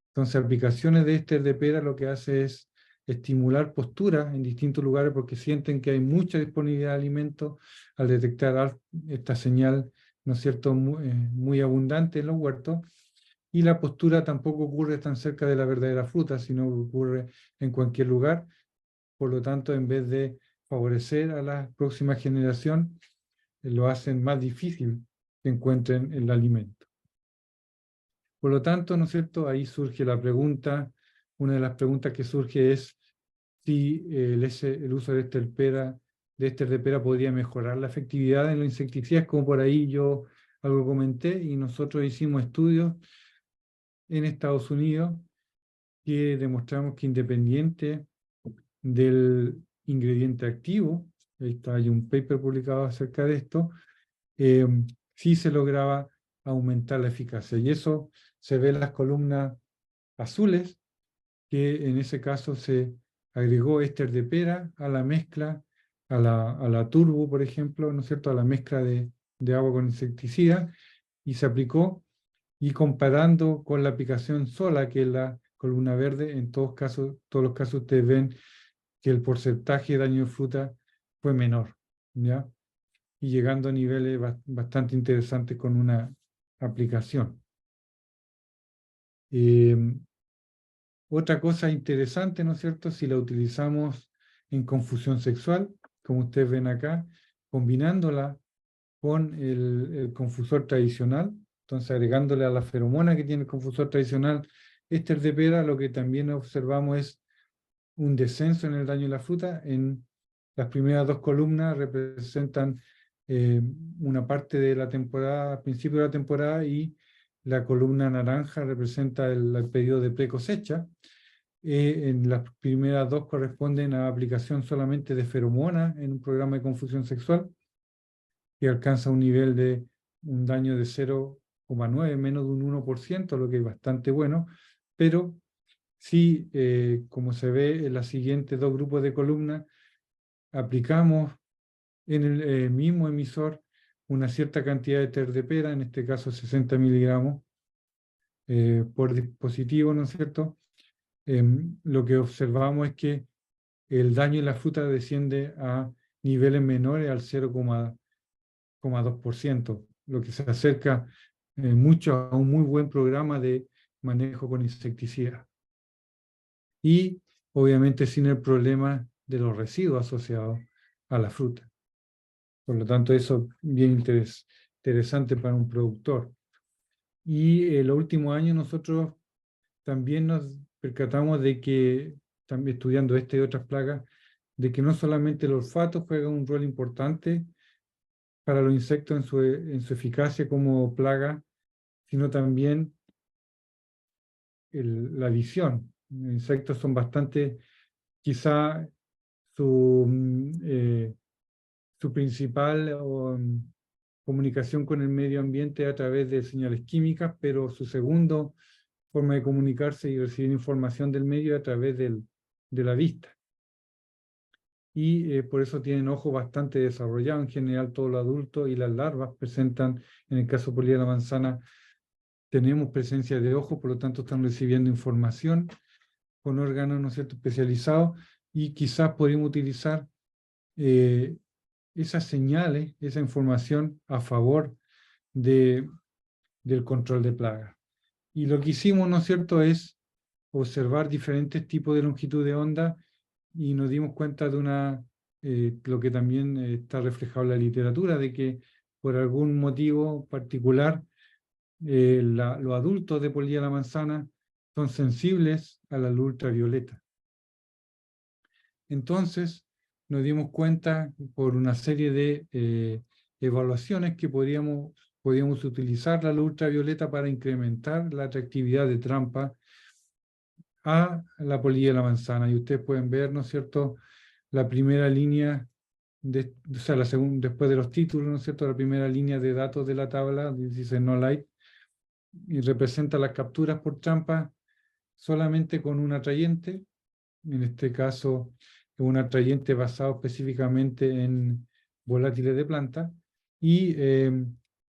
Entonces, aplicaciones de éster de pera lo que hace es estimular posturas en distintos lugares porque sienten que hay mucha disponibilidad de alimentos al detectar esta señal, ¿no es cierto?, muy abundante en los huertos. Y la postura tampoco ocurre tan cerca de la verdadera fruta, sino que ocurre en cualquier lugar. Por lo tanto, en vez de favorecer a la próxima generación, lo hacen más difícil que encuentren el alimento. Por lo tanto, ¿no es cierto?, ahí surge la pregunta, una de las preguntas que surge es si el uso de éster de pera podría mejorar la efectividad en los insecticidas, como por ahí yo algo comenté, y nosotros hicimos estudios en Estados Unidos que demostramos que independiente del ingrediente activo, hay un paper publicado acerca de esto, sí se lograba aumentar la eficacia. Y eso se ve en las columnas azules, que en ese caso se agregó éster de pera a la mezcla, a la turbo, por ejemplo, ¿no es cierto?, a la mezcla de agua con insecticida, y se aplicó, y comparando con la aplicación sola, que es la columna verde, en todos los casos ustedes ven que el porcentaje de daño de fruta fue menor, ¿ya? Y llegando a niveles bastante interesantes con una aplicación. Otra cosa interesante, ¿no es cierto?, si la utilizamos en confusión sexual, como ustedes ven acá, combinándola con el confusor tradicional, entonces agregándole a la feromona que tiene el confusor tradicional éster de pera, lo que también observamos es un descenso en el daño de la fruta. En las primeras dos columnas representan una parte de la temporada, al principio de la temporada, y la columna naranja representa el periodo de pre-cosecha. En las primeras dos corresponden a aplicación solamente de feromonas en un programa de confusión sexual, que alcanza un nivel de un daño de 0,9, menos de un 1%, lo que es bastante bueno, pero sí, como se ve en las siguientes dos grupos de columnas, aplicamos en el mismo emisor una cierta cantidad de éster de pera, en este caso 60 miligramos por dispositivo, ¿no es cierto? Lo que observamos es que el daño en la fruta desciende a niveles menores al 0,2%, lo que se acerca mucho a un muy buen programa de manejo con insecticidas. Y obviamente sin el problema de los residuos asociados a la fruta. Por lo tanto, eso es bien interesante para un productor. Y en los últimos años nosotros también nos percatamos de que, también estudiando y otras plagas, de que no solamente el olfato juega un rol importante para los insectos en su eficacia como plaga, sino también la visión. Los insectos son bastante, quizá su principal comunicación con el medio ambiente a través de señales químicas, pero su segundo forma de comunicarse y recibir información del medio a través de la vista. Y por eso tienen ojos bastante desarrollados. En general, todos los adultos y las larvas presentan, en el caso de polilla de la manzana, tenemos presencia de ojos, por lo tanto están recibiendo información con órganos, ¿no es cierto?, especializados, y quizás podríamos utilizar esas señales, esa información a favor del control de plagas. Y lo que hicimos, ¿no es cierto?, es observar diferentes tipos de longitud de onda, y nos dimos cuenta de lo que también está reflejado en la literatura, de que por algún motivo particular los adultos de polilla de la manzana son sensibles a la luz ultravioleta. Entonces, nos dimos cuenta por una serie de evaluaciones que podíamos utilizar la luz ultravioleta para incrementar la atractividad de trampa a la polilla de la manzana. Y ustedes pueden ver, ¿no es cierto?, la primera línea, o sea, después de los títulos, ¿no es cierto?, la primera línea de datos de la tabla, dice no light, y representa las capturas por trampa solamente con un atrayente, en este caso un atrayente basado específicamente en volátiles de planta, y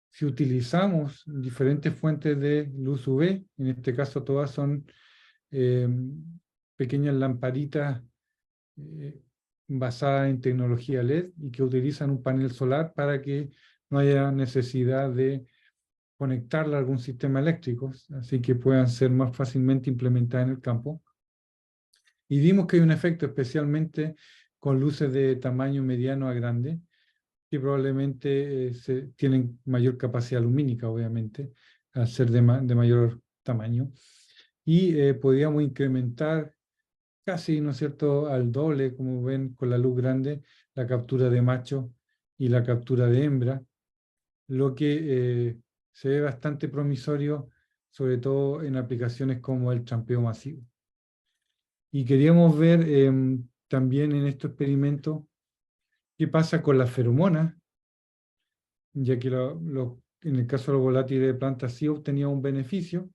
si utilizamos diferentes fuentes de luz UV, en este caso todas son pequeñas lamparitas basadas en tecnología LED y que utilizan un panel solar para que no haya necesidad de conectarla a algún sistema eléctrico, así que puedan ser más fácilmente implementadas en el campo. Y vimos que hay un efecto especialmente con luces de tamaño mediano a grande, que probablemente tienen mayor capacidad lumínica, obviamente, al ser de mayor tamaño. Y podíamos incrementar casi, ¿no es cierto?, al doble, como ven con la luz grande, la captura de macho y la captura de hembra, lo que se ve bastante promisorio, sobre todo en aplicaciones como el trampeo masivo. Y queríamos ver también en estos experimentos qué pasa con las feromonas, ya que en el caso de los volátiles de plantas sí obtenía un beneficio,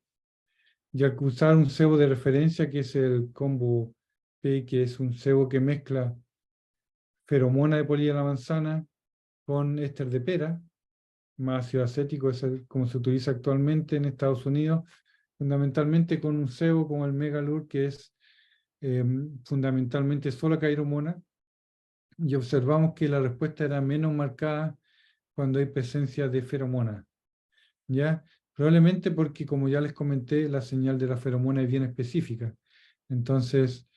y al usar un cebo de referencia que es el combo P, que es un cebo que mezcla feromona de polilla de la manzana con éster de pera, más ácido acético, es como se utiliza actualmente en Estados Unidos, fundamentalmente con un cebo como el Megalure, que es fundamentalmente solo cairomona, y observamos que la respuesta era menos marcada cuando hay presencia de feromona, ¿ya? Probablemente porque, como ya les comenté, la señal de la feromona es bien específica. Entonces,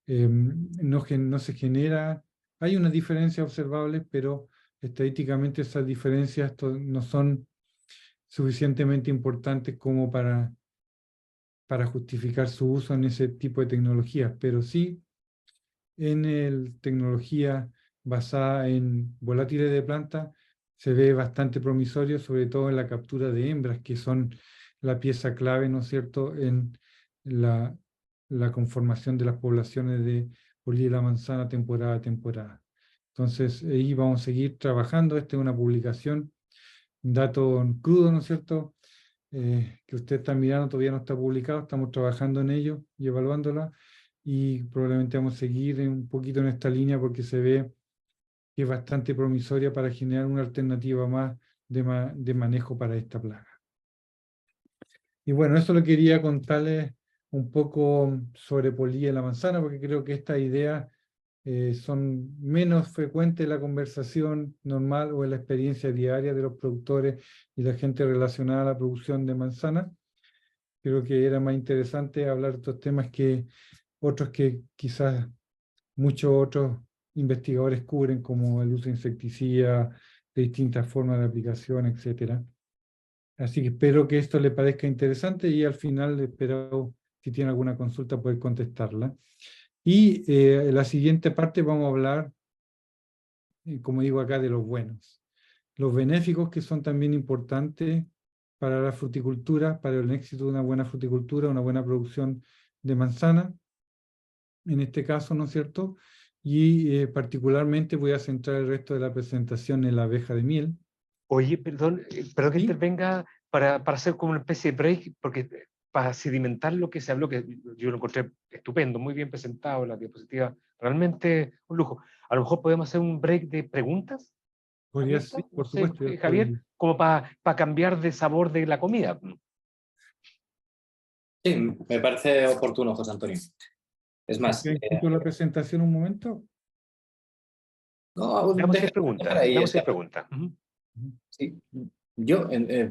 no se genera, hay unas diferencias observables, pero estadísticamente esas diferencias no son suficientemente importantes como para justificar su uso en ese tipo de tecnologías, pero sí en tecnología basada en volátiles de planta se ve bastante promisorio, sobre todo en la captura de hembras, que son la pieza clave, ¿no es cierto?, en la conformación de las poblaciones de polilla de la manzana temporada a temporada. Entonces, ahí vamos a seguir trabajando. Esta es una publicación, un dato crudo, ¿no es cierto?, que usted está mirando, todavía no está publicado, estamos trabajando en ello y evaluándola, y probablemente vamos a seguir un poquito en esta línea porque se ve que es bastante promisoria para generar una alternativa más de manejo para esta plaga. Y bueno, eso lo quería contarles un poco sobre polilla de la manzana, porque creo que estas ideas son menos frecuentes en la conversación normal o en la experiencia diaria de los productores y la gente relacionada a la producción de manzana. Creo que era más interesante hablar de estos temas que otros que quizás muchos otros investigadores cubren, como el uso de insecticidas, de distintas formas de aplicación, etc. Así que espero que esto le parezca interesante y al final espero, si tiene alguna consulta, poder contestarla. Y en la siguiente parte vamos a hablar, como digo acá, de los buenos. Los benéficos, que son también importantes para la fruticultura, para el éxito de una buena fruticultura, una buena producción de manzana, en este caso, ¿no es cierto? Y particularmente voy a centrar el resto de la presentación en la abeja de miel. Oye, perdón que ¿Sí? intervenga para hacer como una especie de break, porque para sedimentar lo que se habló, que yo lo encontré estupendo, muy bien presentado en la diapositiva, realmente un lujo. A lo mejor podemos hacer un break de preguntas. Podría ser, No por sé, supuesto. Javier, como para cambiar de sabor de la comida. Sí, me parece oportuno, José Antonio. Es más, ¿Quito la presentación un momento? no, Vamos a hacer deja preguntas. ahí Vamos a hacer esta. preguntas. Sí. Yo,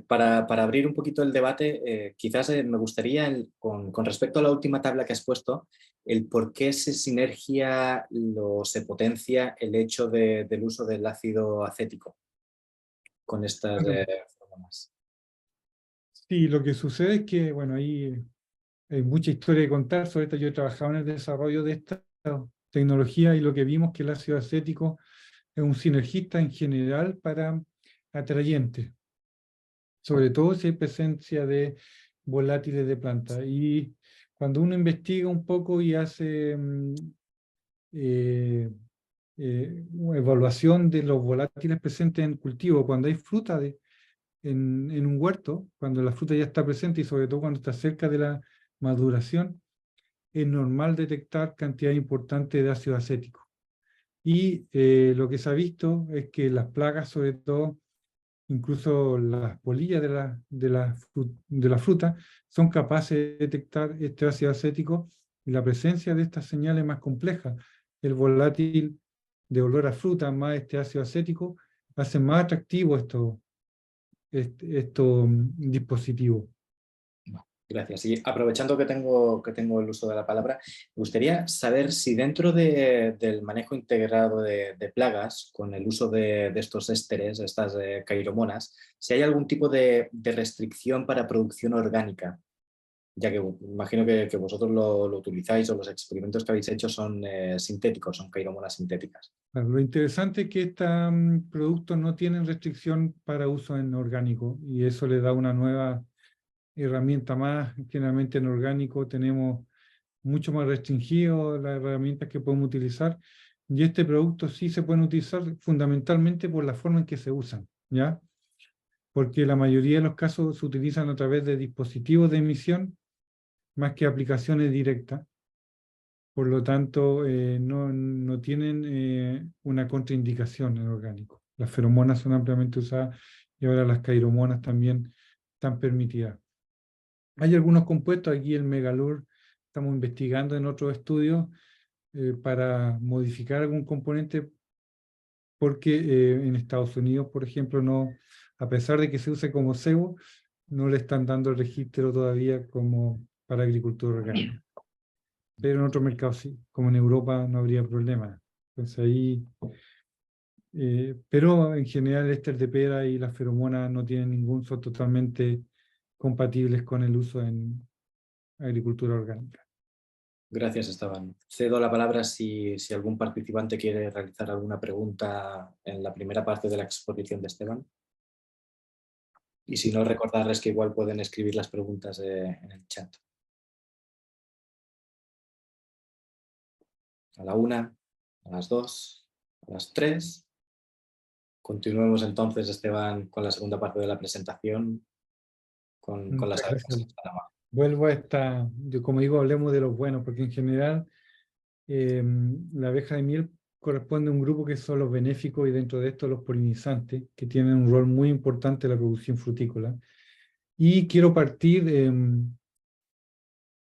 para abrir un poquito el debate, quizás me gustaría, con respecto a la última tabla que has puesto, el por qué se sinergia se potencia el hecho del uso del ácido acético con estas formas. Sí, lo que sucede es que, bueno, ahí hay mucha historia que contar. Sobre esto yo he trabajado en el desarrollo de esta tecnología y lo que vimos que el ácido acético es un sinergista en general para atrayentes, sobre todo si hay presencia de volátiles de planta. Y cuando uno investiga un poco y hace eh, una evaluación de los volátiles presentes en cultivo, cuando hay fruta en un huerto, cuando la fruta ya está presente y sobre todo cuando está cerca de la maduración, es normal detectar cantidad importante de ácido acético. Y lo que se ha visto es que las plagas, sobre todo, incluso las polillas de la fruta, son capaces de detectar este ácido acético y la presencia de estas señales más complejas. El volátil de olor a fruta más este ácido acético hacen más atractivo estos dispositivos. Gracias. Y aprovechando que tengo el uso de la palabra, me gustaría saber si dentro del manejo integrado de plagas, con el uso de estos ésteres, estas cairomonas, si hay algún tipo de restricción para producción orgánica, ya que imagino que vosotros lo utilizáis o los experimentos que habéis hecho son sintéticos, son cairomonas sintéticas. Claro, lo interesante es que estos productos no tienen restricción para uso en orgánico y eso le da una nueva herramienta más. Generalmente en orgánico tenemos mucho más restringido las herramientas que podemos utilizar y este producto sí se pueden utilizar fundamentalmente por la forma en que se usan, ¿ya? Porque la mayoría de los casos se utilizan a través de dispositivos de emisión más que aplicaciones directas. Por lo tanto, no tienen una contraindicación en orgánico. Las feromonas son ampliamente usadas y ahora las cairomonas también están permitidas. Hay algunos compuestos, aquí el Megalur, estamos investigando en otros estudios para modificar algún componente porque en Estados Unidos, por ejemplo, no, a pesar de que se use como cebo, no le están dando el registro todavía como para agricultura orgánica. Pero en otros mercados sí, como en Europa no habría problema. Entonces ahí, pero en general el éster de pera y las feromonas no tienen ningún, son totalmente compatibles con el uso en agricultura orgánica. Gracias, Esteban. Cedo la palabra si algún participante quiere realizar alguna pregunta en la primera parte de la exposición de Esteban. Y si no, recordarles que igual pueden escribir las preguntas en el chat. A la 1, a las 2, a las 3. Continuemos entonces, Esteban, con la segunda parte de la presentación, con las Muchas abejas. gracias. Vuelvo a esta, yo como digo, hablemos de los buenos, porque en general la abeja de miel corresponde a un grupo que son los benéficos y dentro de esto los polinizantes, que tienen un rol muy importante en la producción frutícola. Y quiero partir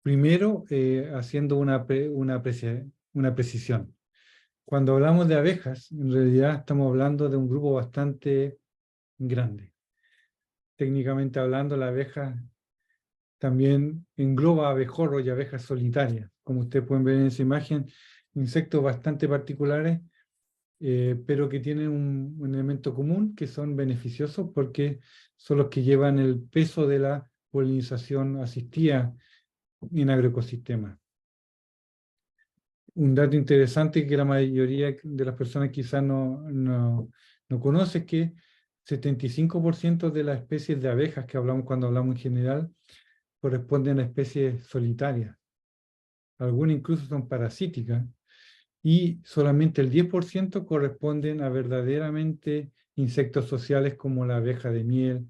primero haciendo una precisión. Cuando hablamos de abejas, en realidad estamos hablando de un grupo bastante grande. Técnicamente hablando, la abeja también engloba abejorros y abejas solitarias. Como ustedes pueden ver en esa imagen, insectos bastante particulares, pero que tienen un elemento común, que son beneficiosos porque son los que llevan el peso de la polinización asistida en agroecosistemas. Un dato interesante que la mayoría de las personas quizás no conoce es que 75% de las especies de abejas que hablamos cuando hablamos en general corresponden a especies solitarias. Algunas incluso son parasíticas y solamente el 10% corresponden a verdaderamente insectos sociales como la abeja de miel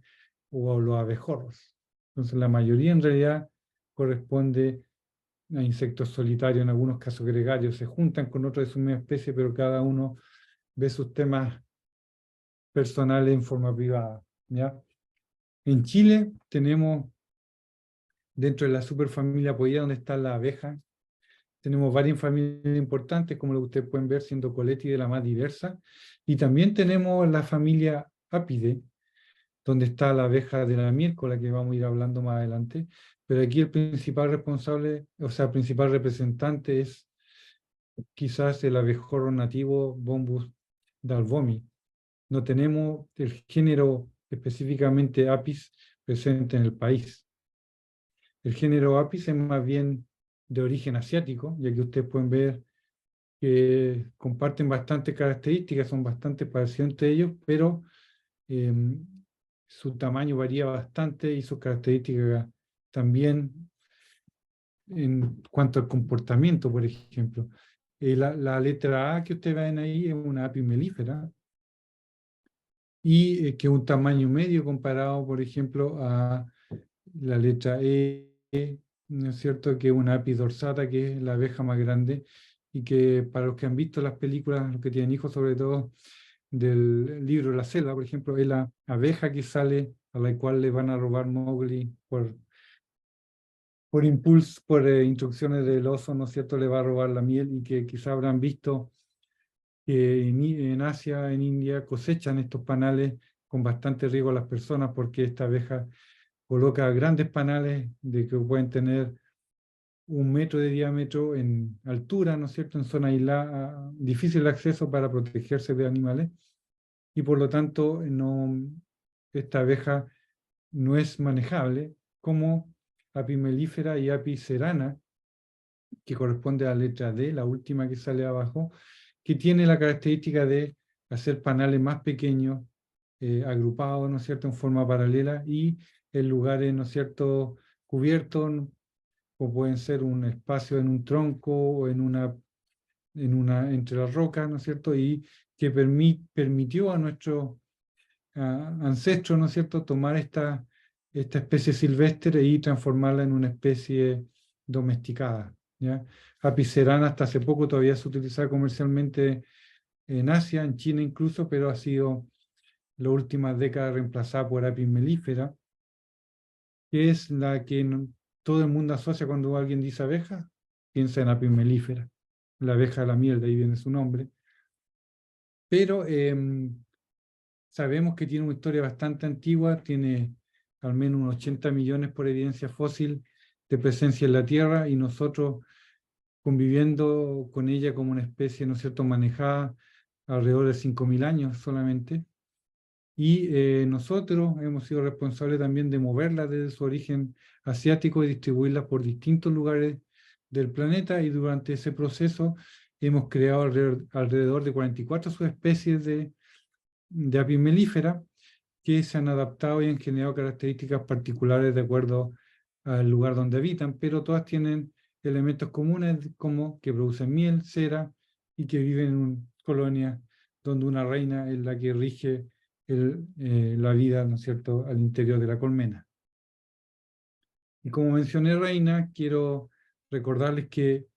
o los abejorros. Entonces la mayoría en realidad corresponde a insectos solitarios, en algunos casos gregarios, se juntan con otros de su misma especie, pero cada uno ve sus temas personales en forma privada, ¿ya? En Chile tenemos, dentro de la superfamilia Apoidea, donde está la abeja, tenemos varias familias importantes, como lo que ustedes pueden ver, siendo Coletidae la más diversa, y también tenemos la familia Apidae, donde está la abeja de la miel, con la que vamos a ir hablando más adelante, pero aquí el principal responsable, o sea, principal representante es quizás el abejorro nativo Bombus dalbomi. No tenemos el género específicamente Apis, presentes en el país. El género Apis es más bien de origen asiático, ya que ustedes pueden ver que comparten bastantes características, son bastante parecidos entre ellos, pero su tamaño varía bastante y sus características también en cuanto al comportamiento, por ejemplo. La letra A que ustedes ven ahí es una Apis melífera y que es un tamaño medio comparado, por ejemplo, a la letra E, ¿no es cierto?, que es una Apis dorsata, que es la abeja más grande, y que para los que han visto las películas, los que tienen hijos sobre todo, del libro La Selva, por ejemplo, es la abeja que sale, a la cual le van a robar Mowgli por impulso, por instrucciones del oso, ¿no es cierto?, le va a robar la miel, y que quizá habrán visto que en Asia, en India, cosechan estos panales con bastante riesgo a las personas, porque esta abeja coloca grandes panales de que pueden tener 1 metro de diámetro en altura, ¿no es cierto?, en zona aislada, difícil de acceso para protegerse de animales, y por lo tanto esta abeja no es manejable como Apis mellifera y Apis cerana, que corresponde a la letra D, la última que sale abajo, que tiene la característica de hacer panales más pequeños, agrupados, ¿no es cierto?, en forma paralela y en lugares, ¿no es cierto?, cubiertos, o pueden ser un espacio en un tronco o entre las rocas, ¿no es cierto?, y que permitió a nuestros ancestros, ¿no es cierto?, tomar esta especie silvestre y transformarla en una especie domesticada, ¿ya? Apis cerana hasta hace poco todavía se utiliza comercialmente en Asia, en China incluso, pero ha sido las últimas décadas reemplazada por Apis mellifera, que es la que todo el mundo asocia cuando alguien dice abeja, piensa en Apis mellifera, la abeja de la miel, de ahí viene su nombre. Pero sabemos que tiene una historia bastante antigua, tiene al menos unos 80 millones por evidencia fósil de presencia en la Tierra, y nosotros conviviendo con ella como una especie, ¿no es cierto?, manejada alrededor de 5.000 años solamente. Y nosotros hemos sido responsables también de moverla desde su origen asiático y distribuirla por distintos lugares del planeta, y durante ese proceso hemos creado alrededor de 44 subespecies de Apis mellifera que se han adaptado y han generado características particulares de acuerdo al lugar donde habitan, pero todas tienen elementos comunes como que producen miel, cera y que viven en colonias donde una reina es la que rige la vida, ¿no es cierto?, al interior de la colmena. Y como mencioné reina, quiero recordarles que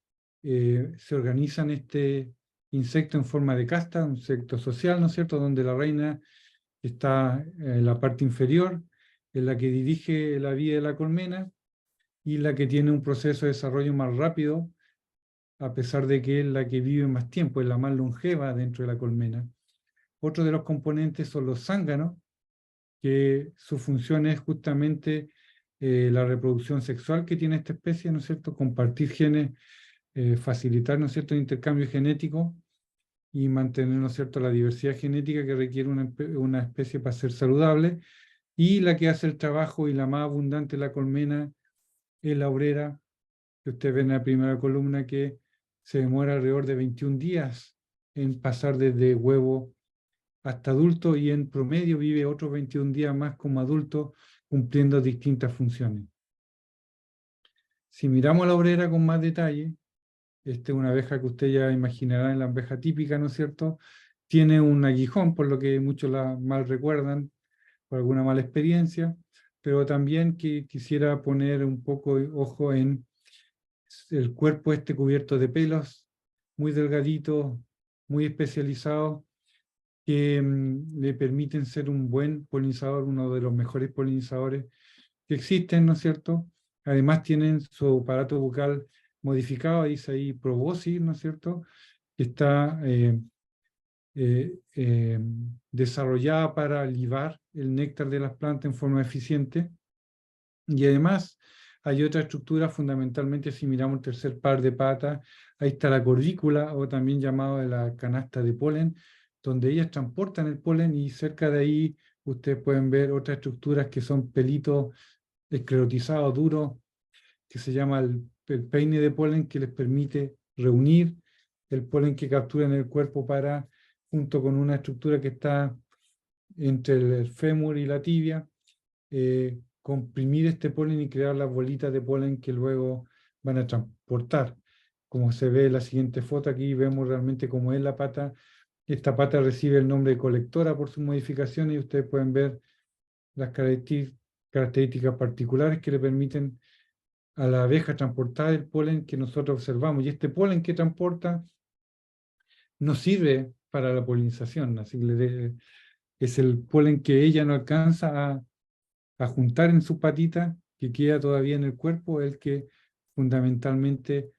se organizan este insecto en forma de casta, un insecto social, ¿no es cierto?, donde la reina está en la parte inferior, es la que dirige la vida de la colmena y la que tiene un proceso de desarrollo más rápido, a pesar de que es la que vive más tiempo, es la más longeva dentro de la colmena. Otro de los componentes son los zánganos, que su función es justamente la reproducción sexual que tiene esta especie, ¿no es cierto?, compartir genes, facilitar, ¿no es cierto?, el intercambio genético y mantener, ¿no es cierto?, la diversidad genética que requiere una especie para ser saludable. Y la que hace el trabajo y la más abundante de la colmena es la obrera, que ustedes ven en la primera columna, que se demora alrededor de 21 días en pasar desde huevo hasta adulto, y en promedio vive otros 21 días más como adulto, cumpliendo distintas funciones. Si miramos a la obrera con más detalle, esta es una abeja que usted ya imaginará en la abeja típica, ¿no es cierto? Tiene un aguijón, por lo que muchos la mal recuerdan, por alguna mala experiencia, pero también que quisiera poner un poco de ojo en el cuerpo cubierto de pelos, muy delgadito, muy especializado, que le permiten ser un buen polinizador, uno de los mejores polinizadores que existen, ¿no es cierto? Además tienen su aparato bucal modificado, dice ahí proboscis, ¿no es cierto?, que está desarrollada para libar el néctar de las plantas en forma eficiente. Y además hay otra estructura, fundamentalmente si miramos el tercer par de patas, ahí está la corvícula, o también llamado la canasta de polen, donde ellas transportan el polen, y cerca de ahí ustedes pueden ver otras estructuras que son pelitos esclerotizados, duros, que se llama el peine de polen, que les permite reunir el polen que captura en el cuerpo para, junto con una estructura que está entre el fémur y la tibia, comprimir este polen y crear las bolitas de polen que luego van a transportar. Como se ve en la siguiente foto, aquí vemos realmente cómo es la pata. Esta pata recibe el nombre de colectora por sus modificaciones y ustedes pueden ver las características particulares que le permiten a la abeja transportar el polen que nosotros observamos. Y este polen que transporta no sirve para la polinización, así que es el polen que ella no alcanza a juntar en sus patitas, que queda todavía en el cuerpo, el que fundamentalmente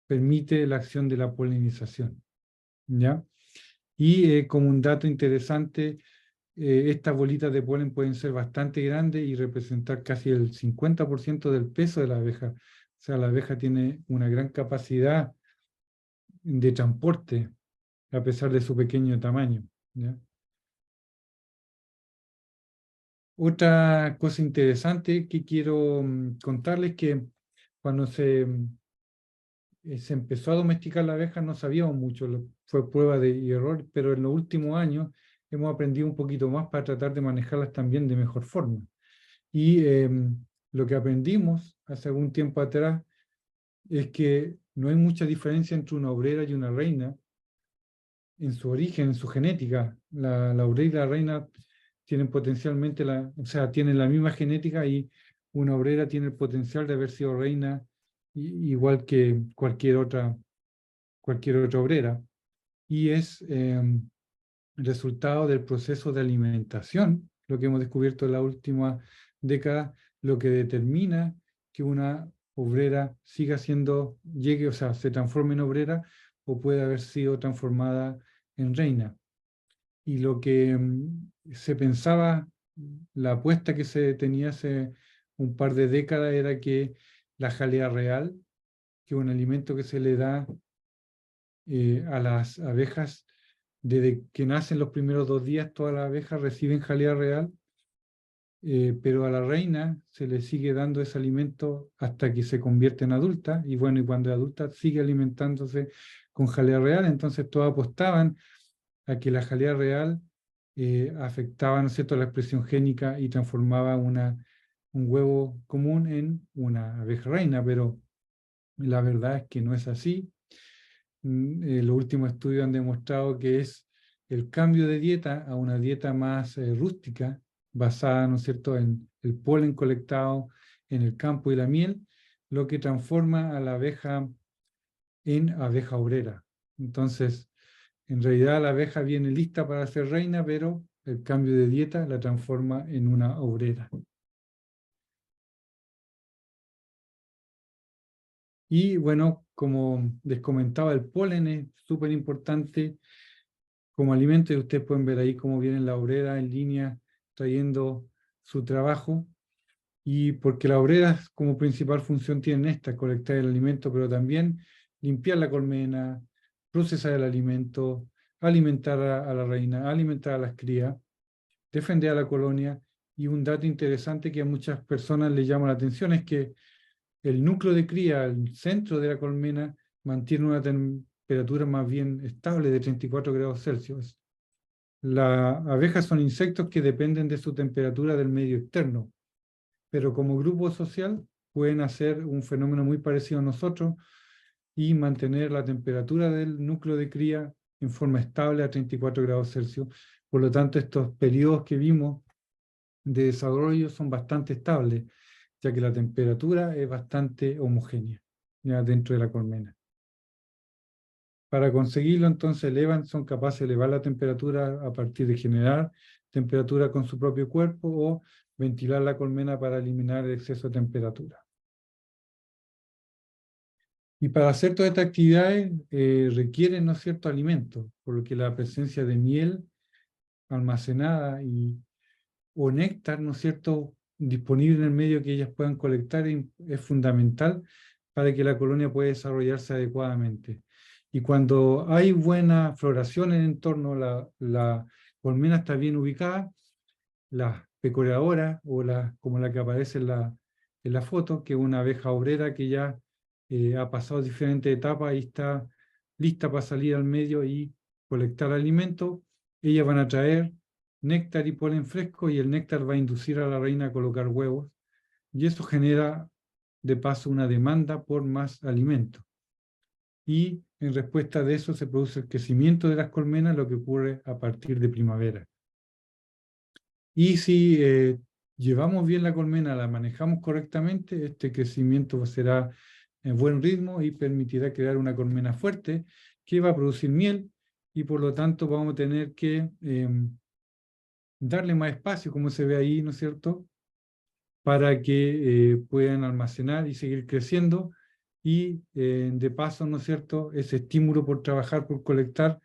permite la acción de la polinización, ¿ya? Y como un dato interesante, estas bolitas de polen pueden ser bastante grandes y representar casi el 50% del peso de la abeja. O sea, la abeja tiene una gran capacidad de transporte, a pesar de su pequeño tamaño, ¿ya? Otra cosa interesante que quiero contarles que cuando se empezó a domesticar la abeja no sabíamos mucho, fue prueba y error, pero en los últimos años hemos aprendido un poquito más para tratar de manejarlas también de mejor forma. Y lo que aprendimos hace algún tiempo atrás es que no hay mucha diferencia entre una obrera y una reina en su origen, en su genética. La obrera y la reina tienen potencialmente, o sea, tienen la misma genética y una obrera tiene el potencial de haber sido reina igual que cualquier otra obrera. Y es resultado del proceso de alimentación, lo que hemos descubierto en la última década, lo que determina que una obrera siga siendo, o sea, se transforme en obrera o puede haber sido transformada en reina. Y lo que se pensaba, la apuesta que se tenía hace un par de décadas era que la jalea real, que es un alimento que se le da a las abejas, desde que nacen los primeros 2 días, todas las abejas reciben jalea real, pero a la reina se le sigue dando ese alimento hasta que se convierte en adulta, y bueno, y cuando es adulta sigue alimentándose con jalea real. Entonces todos apostaban a que la jalea real afectaba, ¿no es cierto?, la expresión génica y transformaba un huevo común en una abeja reina, pero la verdad es que no es así. Los últimos estudios han demostrado que es el cambio de dieta a una dieta más rústica, basada, ¿no es cierto?, en el polen colectado en el campo y la miel, lo que transforma a la abeja en abeja obrera. Entonces, en realidad la abeja viene lista para ser reina, pero el cambio de dieta la transforma en una obrera. Y bueno, como les comentaba, el polen es súper importante como alimento, y ustedes pueden ver ahí cómo viene la obrera en línea trayendo su trabajo. Y porque las obreras como principal función tienen esta, colectar el alimento, pero también limpiar la colmena, procesar el alimento, alimentar a la reina, alimentar a las crías, defender a la colonia. Y un dato interesante que a muchas personas les llama la atención es que el núcleo de cría, el centro de la colmena, mantiene una temperatura más bien estable de 34 grados Celsius. Las abejas son insectos que dependen de su temperatura del medio externo, pero como grupo social pueden hacer un fenómeno muy parecido a nosotros y mantener la temperatura del núcleo de cría en forma estable a 34 grados Celsius. Por lo tanto, estos periodos que vimos de desarrollo son bastante estables, ya que la temperatura es bastante homogénea ya dentro de la colmena. Para conseguirlo, entonces, son capaces de elevar la temperatura a partir de generar temperatura con su propio cuerpo o ventilar la colmena para eliminar el exceso de temperatura. Y para hacer todas estas actividades requieren, ¿no es cierto?, alimentos, por lo que la presencia de miel almacenada o néctar, ¿no es cierto?, disponible en el medio que ellas puedan colectar es fundamental para que la colonia pueda desarrollarse adecuadamente. Y cuando hay buena floración en el entorno, la colmena está bien ubicada, las pecoreadoras, o como la que aparece en la foto, que es una abeja obrera que ya ha pasado diferentes etapas y está lista para salir al medio y colectar alimento. Ellas van a traer néctar y polen fresco, y el néctar va a inducir a la reina a colocar huevos, y eso genera de paso una demanda por más alimento. Y en respuesta de eso se produce el crecimiento de las colmenas, lo que ocurre a partir de primavera. Y si llevamos bien la colmena, la manejamos correctamente, este crecimiento será en buen ritmo y permitirá crear una colmena fuerte que va a producir miel, y por lo tanto vamos a tener que darle más espacio, como se ve ahí, ¿no es cierto?, para que puedan almacenar y seguir creciendo, y de paso, ¿no es cierto?, ese estímulo por trabajar, por colectar,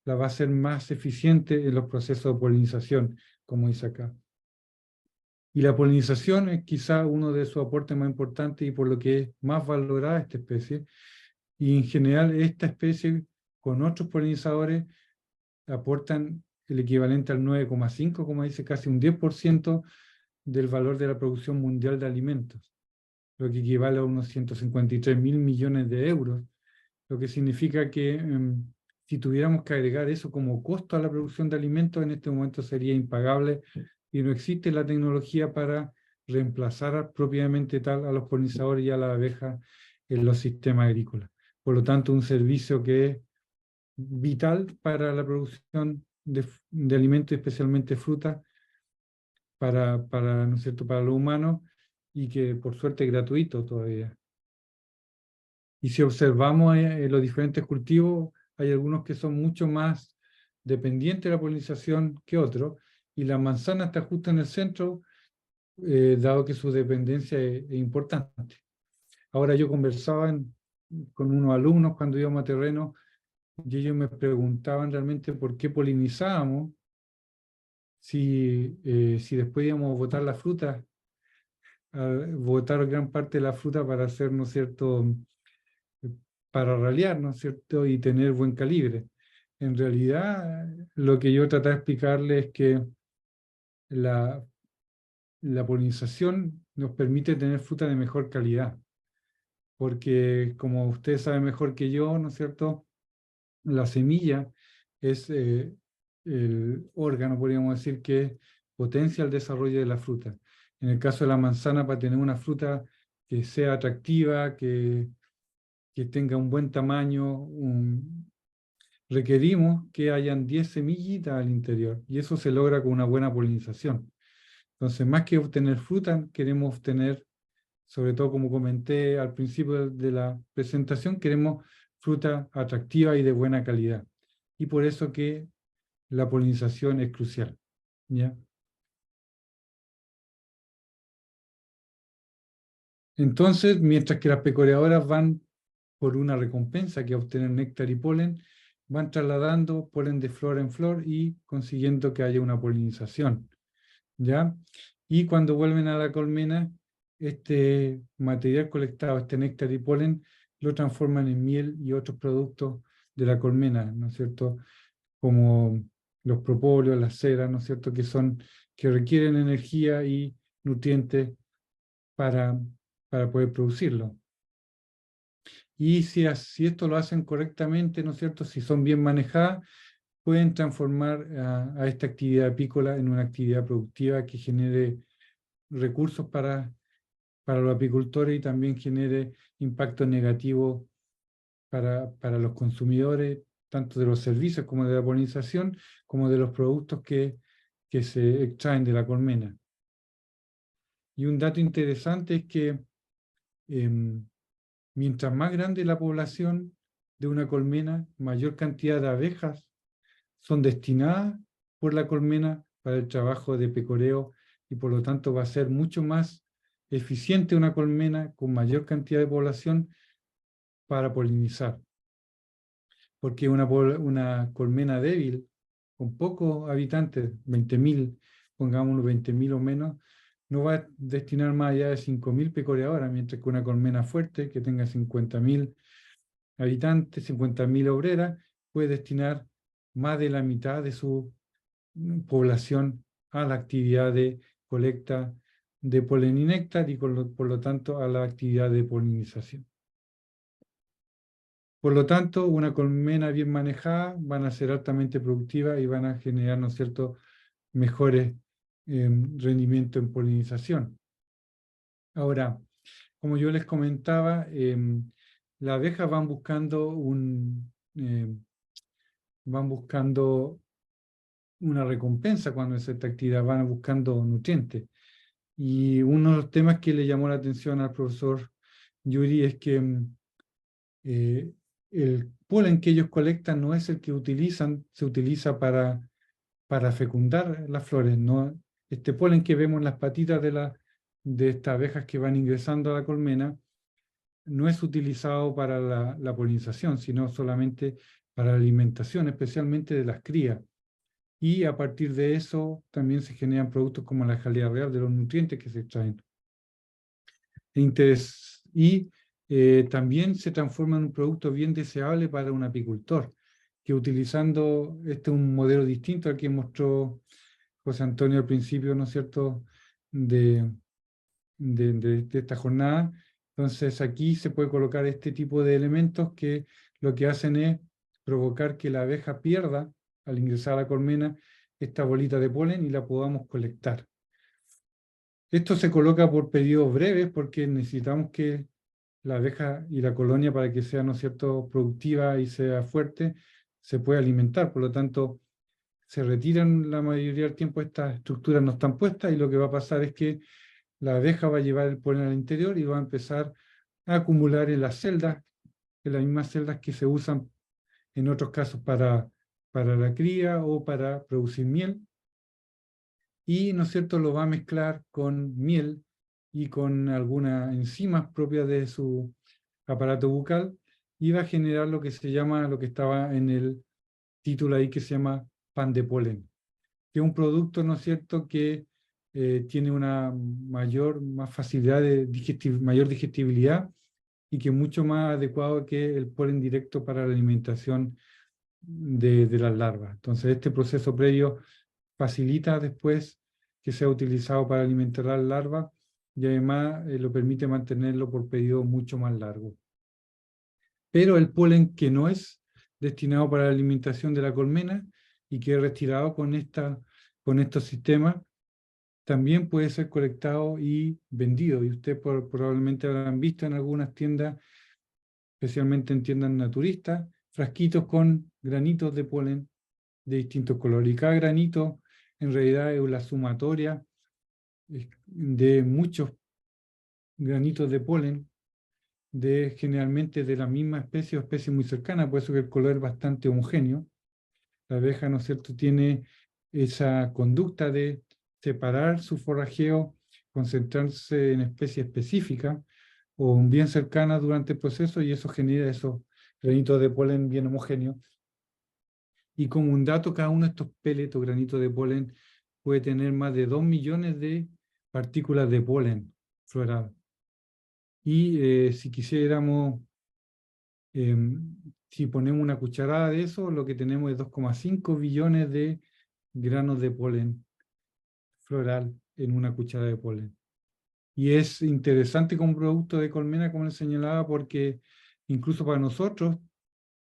la va a hacer más eficiente en los procesos de polinización, como dice acá. Y la polinización es quizá uno de sus aportes más importantes y por lo que es más valorada esta especie. Y en general esta especie con otros polinizadores aportan el equivalente al 9,5, como dice, casi un 10% del valor de la producción mundial de alimentos, lo que equivale a unos 153.000 millones de euros, lo que significa que si tuviéramos que agregar eso como costo a la producción de alimentos, en este momento sería impagable, y no existe la tecnología para reemplazar propiamente tal a los polinizadores y a las abejas en los sistemas agrícolas. Por lo tanto, un servicio que es vital para la producción de alimentos, especialmente frutas, ¿no es cierto?, para los humanos, y que por suerte es gratuito todavía. Y si observamos los diferentes cultivos, hay algunos que son mucho más dependientes de la polinización que otros, y la manzana está justo en el centro, dado que su dependencia es importante. Ahora, yo conversaba con unos alumnos cuando íbamos a terreno, y ellos me preguntaban realmente por qué polinizábamos, si después íbamos a botar la fruta, a botar gran parte de la fruta para hacer, ¿no es cierto?, para ralear, ¿no es cierto?, y tener buen calibre. En realidad, lo que yo traté de explicarles es que la polinización nos permite tener fruta de mejor calidad, porque como ustedes saben mejor que yo, ¿no es cierto?, la semilla es el órgano, podríamos decir, que potencia el desarrollo de la fruta. En el caso de la manzana, para tener una fruta que sea atractiva, que tenga un buen tamaño, requerimos que hayan 10 semillitas al interior, y eso se logra con una buena polinización. Entonces, más que obtener fruta, queremos obtener, sobre todo como comenté al principio de la presentación, queremos fruta atractiva y de buena calidad. Y por eso que la polinización es crucial, ¿ya? Entonces, mientras que las pecoreadoras van por una recompensa, que es obtener néctar y polen, van trasladando polen de flor en flor y consiguiendo que haya una polinización, ¿ya? Y cuando vuelven a la colmena, este material colectado, este néctar y polen, lo transforman en miel y otros productos de la colmena, ¿no es cierto?, como los propóleos, las ceras, ¿no es cierto?, que requieren energía y nutrientes para poder producirlo. Y si esto lo hacen correctamente, ¿no es cierto?, si son bien manejadas, pueden transformar a esta actividad apícola en una actividad productiva que genere recursos para los apicultores, y también genere impacto negativo para los consumidores, tanto de los servicios como de la polinización, como de los productos que se extraen de la colmena. Y un dato interesante es que mientras más grande la población de una colmena, mayor cantidad de abejas son destinadas por la colmena para el trabajo de pecoreo, y por lo tanto va a ser mucho más eficiente una colmena con mayor cantidad de población para polinizar. Porque una colmena débil, con pocos habitantes, 20.000, pongámoslo 20.000 o menos, no va a destinar más allá de 5.000 pecoreadoras, mientras que una colmena fuerte, que tenga 50.000 habitantes, 50.000 obreras, puede destinar más de la mitad de su población a la actividad de colecta de polen y néctar y por lo tanto a la actividad de polinización. Por lo tanto, una colmena bien manejada van a ser altamente productiva y van a generar, ¿no es cierto?, mejores rendimientos en polinización. Ahora, como yo les comentaba, las abejas van buscando una recompensa cuando es esta actividad, van buscando nutrientes. Y uno de los temas que le llamó la atención al profesor Yuri es que el polen que ellos colectan no es el que se utiliza para fecundar las flores, ¿no? Este polen que vemos en las patitas de estas abejas que van ingresando a la colmena no es utilizado para la polinización, sino solamente para la alimentación, especialmente de las crías. Y a partir de eso también se generan productos como la jalea real de los nutrientes que se extraen. También se transforma en un producto bien deseable para un apicultor, que utilizando un modelo distinto al que mostró José Antonio al principio, ¿no es cierto?, de esta jornada. Entonces aquí se puede colocar este tipo de elementos que lo que hacen es provocar que la abeja pierda, al ingresar a la colmena, esta bolita de polen y la podamos colectar. Esto se coloca por periodos breves porque necesitamos que la abeja y la colonia, para que sea, ¿no es cierto?, productiva y sea fuerte, se puede alimentar. Por lo tanto, se retiran la mayoría del tiempo, estas estructuras no están puestas y lo que va a pasar es que la abeja va a llevar el polen al interior y va a empezar a acumular en las celdas, en las mismas celdas que se usan en otros casos para la cría o para producir miel. Y, ¿no es cierto?, lo va a mezclar con miel y con algunas enzimas propias de su aparato bucal y va a generar lo que se llama, lo que estaba en el título ahí, que se llama pan de polen, que es un producto, ¿no es cierto?, que tiene una más facilidad de mayor digestibilidad y que es mucho más adecuado que el polen directo para la alimentación de las larvas. Entonces este proceso previo facilita después que sea utilizado para alimentar a las larvas y además lo permite mantenerlo por periodos mucho más largos. Pero el polen que no es destinado para la alimentación de la colmena y que es retirado con estos sistemas, también puede ser colectado y vendido. Y ustedes probablemente habrán visto en algunas tiendas, especialmente en tiendas naturistas, frasquitos con granitos de polen de distintos colores. Y cada granito en realidad es la sumatoria de muchos granitos de polen, generalmente de la misma especie o especie muy cercana, por eso que el color es bastante homogéneo. La abeja, ¿no es cierto?, tiene esa conducta de separar su forrajeo, concentrarse en especies específicas o bien cercanas durante el proceso, y eso genera esos granitos de polen bien homogéneos. Y como un dato, cada uno de estos pellets o granitos de polen puede tener más de 2 millones de partículas de polen floral. Y si quisiéramos, si ponemos una cucharada de eso, lo que tenemos es 2,5 billones de granos de polen floral en una cucharada de polen. Y es interesante como producto de colmena, como les señalaba, porque incluso para nosotros,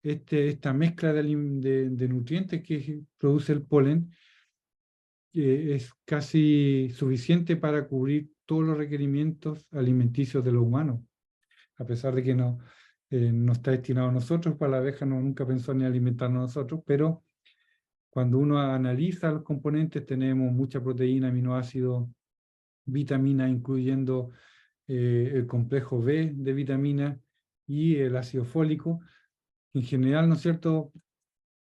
esta mezcla de nutrientes que produce el polen es casi suficiente para cubrir todos los requerimientos alimenticios de los humanos, a pesar de que no está destinado a nosotros. Para la abeja nunca pensó ni alimentarnos a nosotros, pero cuando uno analiza los componentes tenemos mucha proteína, aminoácidos, vitaminas, incluyendo el complejo B de vitamina y el ácido fólico. En general, ¿no es cierto?,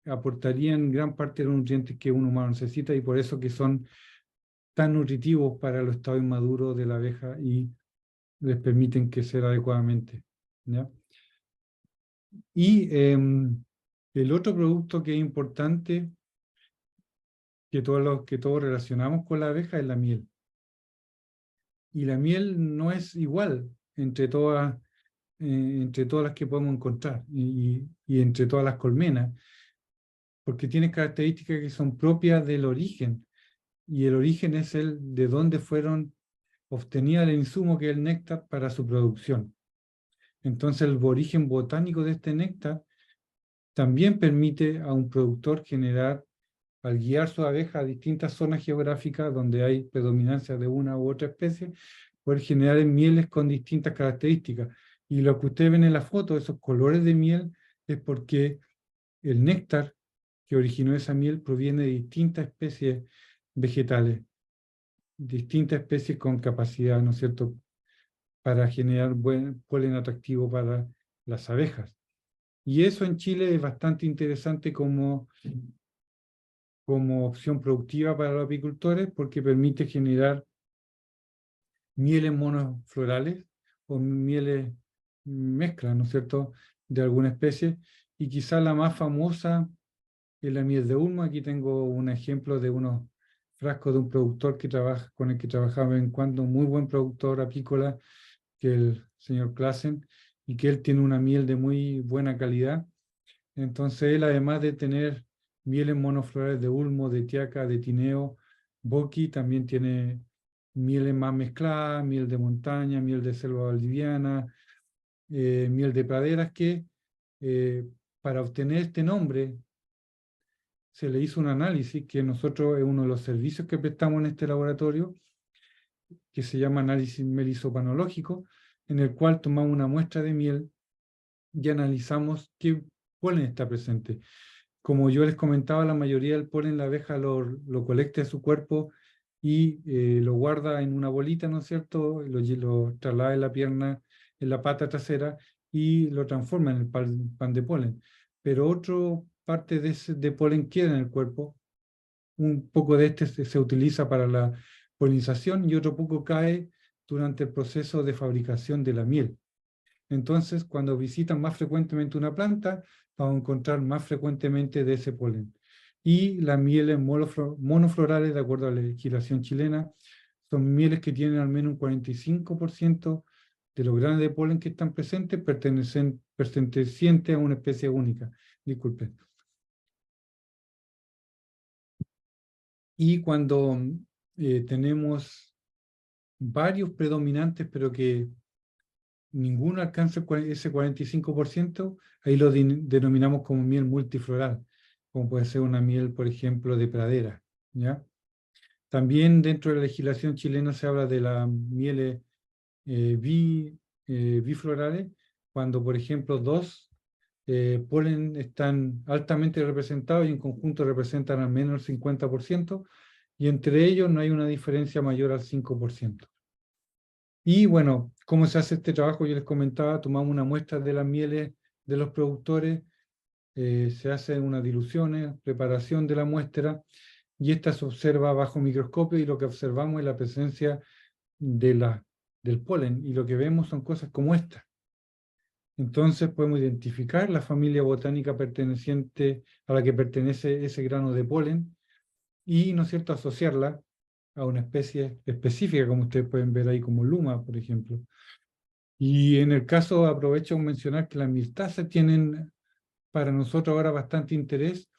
aportarían gran parte de los nutrientes que un humano necesita, y por eso que son tan nutritivos para los estados inmaduros de la abeja y les permiten crecer adecuadamente, ¿ya? Y el otro producto que es importante, que todos relacionamos con la abeja, es la miel. Y la miel no es igual entre todas las que podemos encontrar y entre todas las colmenas, porque tiene características que son propias del origen. y el origen es el de dónde fueron obtenía el insumo que es el néctar para su producción. Entonces el origen botánico de este néctar también permite a un productor generar, al guiar su abeja a distintas zonas geográficas donde hay predominancia de una u otra especie, poder generar mieles con distintas características. Y lo que ustedes ven en la foto, esos colores de miel, es porque el néctar que originó esa miel proviene de distintas especies vegetales, distintas especies con capacidad, ¿no es cierto?, para generar buen polen atractivo para las abejas. Y eso en Chile es bastante interesante como opción productiva para los apicultores porque permite generar mieles monoflorales o mieles mezclas, ¿no es cierto?, de alguna especie. Y quizá la más famosa es la miel de Ulmo. Aquí tengo un ejemplo de unos frascos de un productor que trabaja, con el que trabajaba en cuando, un muy buen productor apícola, que el señor Klassen, y que él tiene una miel de muy buena calidad. Entonces él, además de tener mieles monoflorales de Ulmo, de Tiaca, de Tineo, Boqui, también tiene mieles más mezcladas, miel de montaña, miel de selva valdiviana, miel de praderas, que para obtener este nombre se le hizo un análisis, que nosotros es uno de los servicios que prestamos en este laboratorio, que se llama análisis melisopanológico, en el cual tomamos una muestra de miel y analizamos qué polen está presente. Como yo les comentaba, la mayoría del polen la abeja lo colecta en su cuerpo y lo guarda en una bolita, ¿no es cierto? Lo traslada en la pierna, en la pata trasera y lo transforma en el pan de polen. Pero otra parte de polen queda en el cuerpo. Un poco de este se utiliza para la polinización y otro poco cae durante el proceso de fabricación de la miel. Entonces, cuando visitan más frecuentemente una planta, vamos a encontrar más frecuentemente de ese polen. Y las mieles monoflorales, de acuerdo a la legislación chilena, son mieles que tienen al menos un 45% de los granos de polen que están presentes pertenecientes a una especie única. Disculpen. Y cuando tenemos varios predominantes, pero que ninguno alcanza ese 45%, ahí lo denominamos como miel multifloral, como puede ser una miel, por ejemplo, de pradera, ¿ya? También dentro de la legislación chilena se habla de las mieles biflorales, cuando, por ejemplo, dos polen están altamente representados y en conjunto representan al menos el 50%, y entre ellos no hay una diferencia mayor al 5%. Y bueno, ¿cómo se hace este trabajo? Yo les comentaba, tomamos una muestra de las mieles de los productores, se hacen unas diluciones, preparación de la muestra, y esta se observa bajo microscopio, y lo que observamos es la presencia del polen, y lo que vemos son cosas como esta. Entonces podemos identificar la familia botánica perteneciente a la que pertenece ese grano de polen, y, ¿no es cierto?, asociarla a una especie específica, como ustedes pueden ver ahí, como luma, por ejemplo. Y en el caso, aprovecho de mencionar que las mirtáceas tienen para nosotros ahora bastante interés.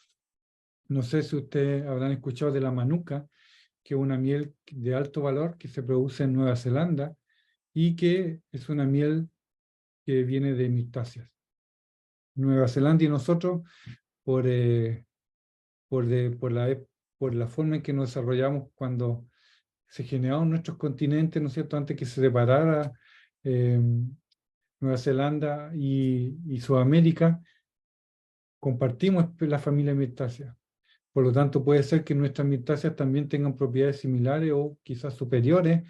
No sé si ustedes habrán escuchado de la manuka, que es una miel de alto valor que se produce en Nueva Zelanda y que es una miel que viene de mirtáceas. Nueva Zelanda y nosotros, por la forma en que nos desarrollamos cuando se generaron nuestros continentes, ¿no es cierto?, antes que se separara Nueva Zelanda y Sudamérica, compartimos la familia mirtácea. Por lo tanto, puede ser que nuestras mirtáceas también tengan propiedades similares o quizás superiores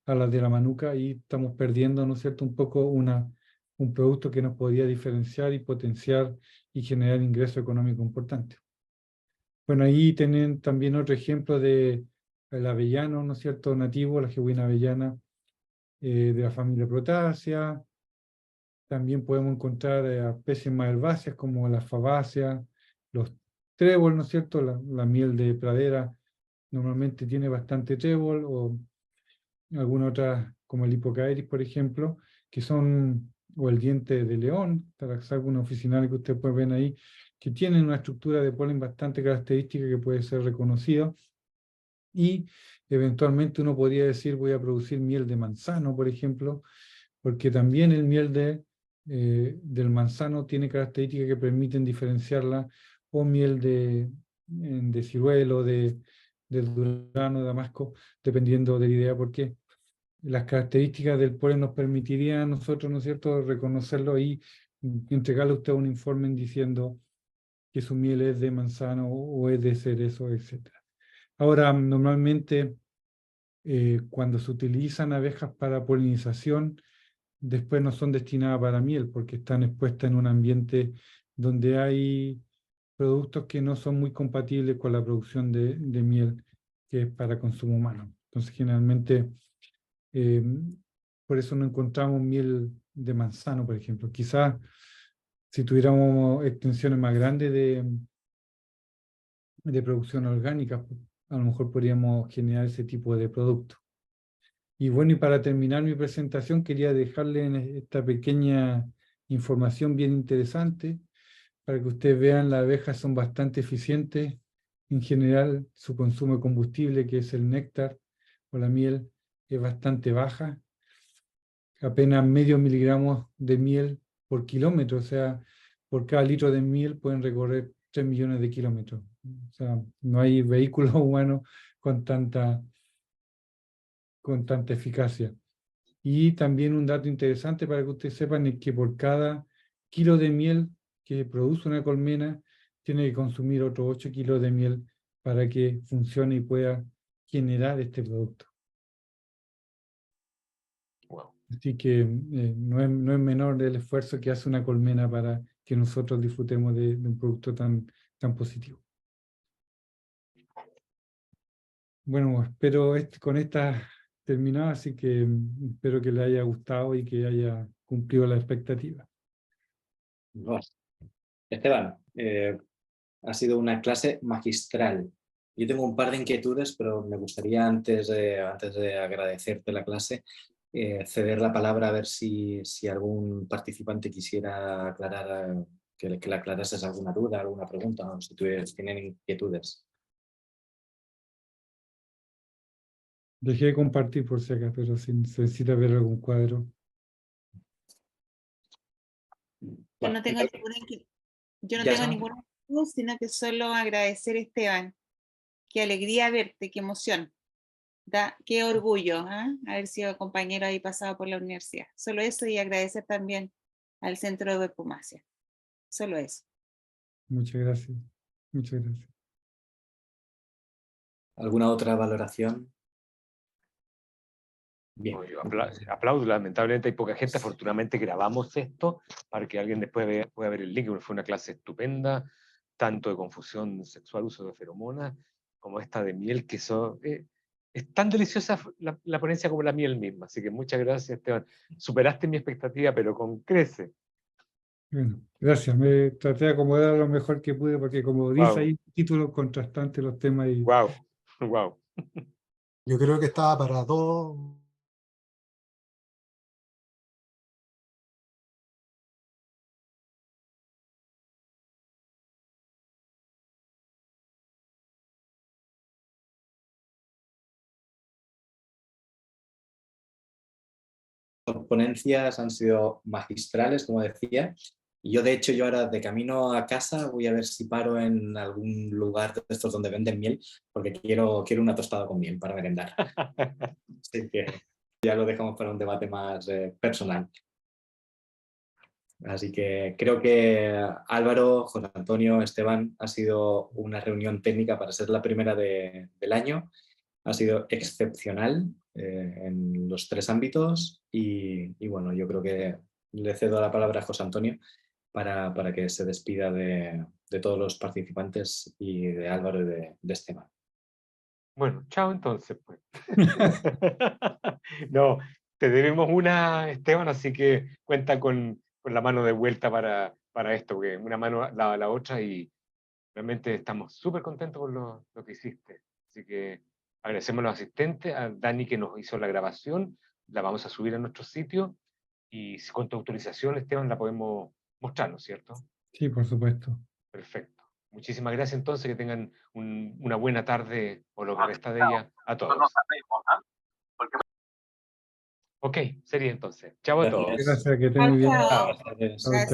a las de la manuka, y estamos perdiendo, ¿no es cierto?, un poco un producto que nos podía diferenciar y potenciar y generar ingreso económico importante. Bueno, ahí tienen también otro ejemplo de el avellano, ¿no es cierto?, nativo, la genuina avellana de la familia Protácea. También podemos encontrar especies más herbáceas como la fabácea, los trébol, ¿no es cierto?, la miel de pradera normalmente tiene bastante trébol, o alguna otra como el hipocaeris, por ejemplo, que son, o el diente de león, Taraxacum officinale, que ustedes pueden ver ahí, que tienen una estructura de polen bastante característica que puede ser reconocido. Y eventualmente uno podría decir, voy a producir miel de manzano, por ejemplo, porque también el miel del manzano tiene características que permiten diferenciarla, o miel de ciruelo, de durazno, de damasco, dependiendo de la idea, porque las características del polen nos permitirían a nosotros, ¿no es cierto?, reconocerlo y entregarle a usted un informe diciendo que su miel es de manzano o es de cerezo, etc. Ahora, normalmente, cuando se utilizan abejas para polinización, después no son destinadas para miel, porque están expuestas en un ambiente donde hay productos que no son muy compatibles con la producción de miel, que es para consumo humano. Entonces, generalmente, eh, por eso no encontramos miel de manzano, por ejemplo. Quizás si tuviéramos extensiones más grandes de producción orgánica, a lo mejor podríamos generar ese tipo de producto. Y bueno, y para terminar mi presentación, quería dejarle esta pequeña información bien interesante para que ustedes vean, las abejas son bastante eficientes. En general, su consumo de combustible, que es el néctar o la miel, es bastante baja. Apenas medio miligramos de miel por kilómetro, o sea, por cada litro de miel pueden recorrer 3 millones de kilómetros. O sea, no hay vehículo humano con tanta eficacia. Y también un dato interesante para que ustedes sepan es que por cada kilo de miel que produce una colmena, tiene que consumir otros 8 kilos de miel para que funcione y pueda generar este producto. Wow. Así que no es menor el esfuerzo que hace una colmena para que nosotros disfrutemos de un producto tan positivo. Bueno, espero con esta terminado, así que espero que le haya gustado y que haya cumplido la expectativa. Bueno, Esteban, ha sido una clase magistral. Yo tengo un par de inquietudes, pero me gustaría antes de agradecerte la clase, ceder la palabra a ver si algún participante quisiera aclarar, que le aclarases alguna duda, alguna pregunta, o si tienen inquietudes. Dejé de compartir por si acaso, pero si se necesita ver algún cuadro. Yo no tengo Ya ninguna inquietud, sino que solo agradecer, Esteban. Qué alegría verte, qué emoción. Qué orgullo, haber sido compañero ahí pasado por la universidad. Solo eso, y agradecer también al Centro de Epumacia. Solo eso. Muchas gracias. Muchas gracias. ¿Alguna otra valoración? Bien. No, yo aplaudo, lamentablemente hay poca gente, afortunadamente grabamos esto para que alguien después pueda ver el link, porque fue una clase estupenda, tanto de confusión sexual, uso de feromonas, como esta de miel, que es tan deliciosa la ponencia como la miel misma, así que muchas gracias, Esteban. Superaste mi expectativa, pero con crece. Bueno, gracias. Me traté de acomodar lo mejor que pude, porque como dice Wow, ahí, títulos contrastantes los temas y wow, wow. Yo creo que estaba para dos. Ponencias han sido magistrales, como decía. Y yo, de hecho, yo ahora de camino a casa voy a ver si paro en algún lugar de estos donde venden miel, porque quiero una tostada con miel para merendar. Así que ya lo dejamos para un debate más personal. Así que creo que Álvaro, José Antonio, Esteban, ha sido una reunión técnica para ser la primera del año. Ha sido excepcional en los 3 ámbitos y bueno, yo creo que le cedo la palabra a José Antonio para que se despida de todos los participantes y de Álvaro y de Esteban. Bueno, chao entonces, pues. No, te debemos una, Esteban, así que cuenta con la mano de vuelta para esto, porque una mano lava la otra y realmente estamos súper contentos con lo que hiciste. Así que agradecemos a los asistentes, a Dani que nos hizo la grabación, la vamos a subir a nuestro sitio y con tu autorización, Esteban, la podemos mostrar, ¿no es cierto? sí, por supuesto. Perfecto. Muchísimas gracias entonces, que tengan una buena tarde o lo que resta de ella a todos. Ok, sería entonces. Chao a todos. Gracias. Gracias, que estén muy bien. Chao, chao. Adiós. Chao, Gracias.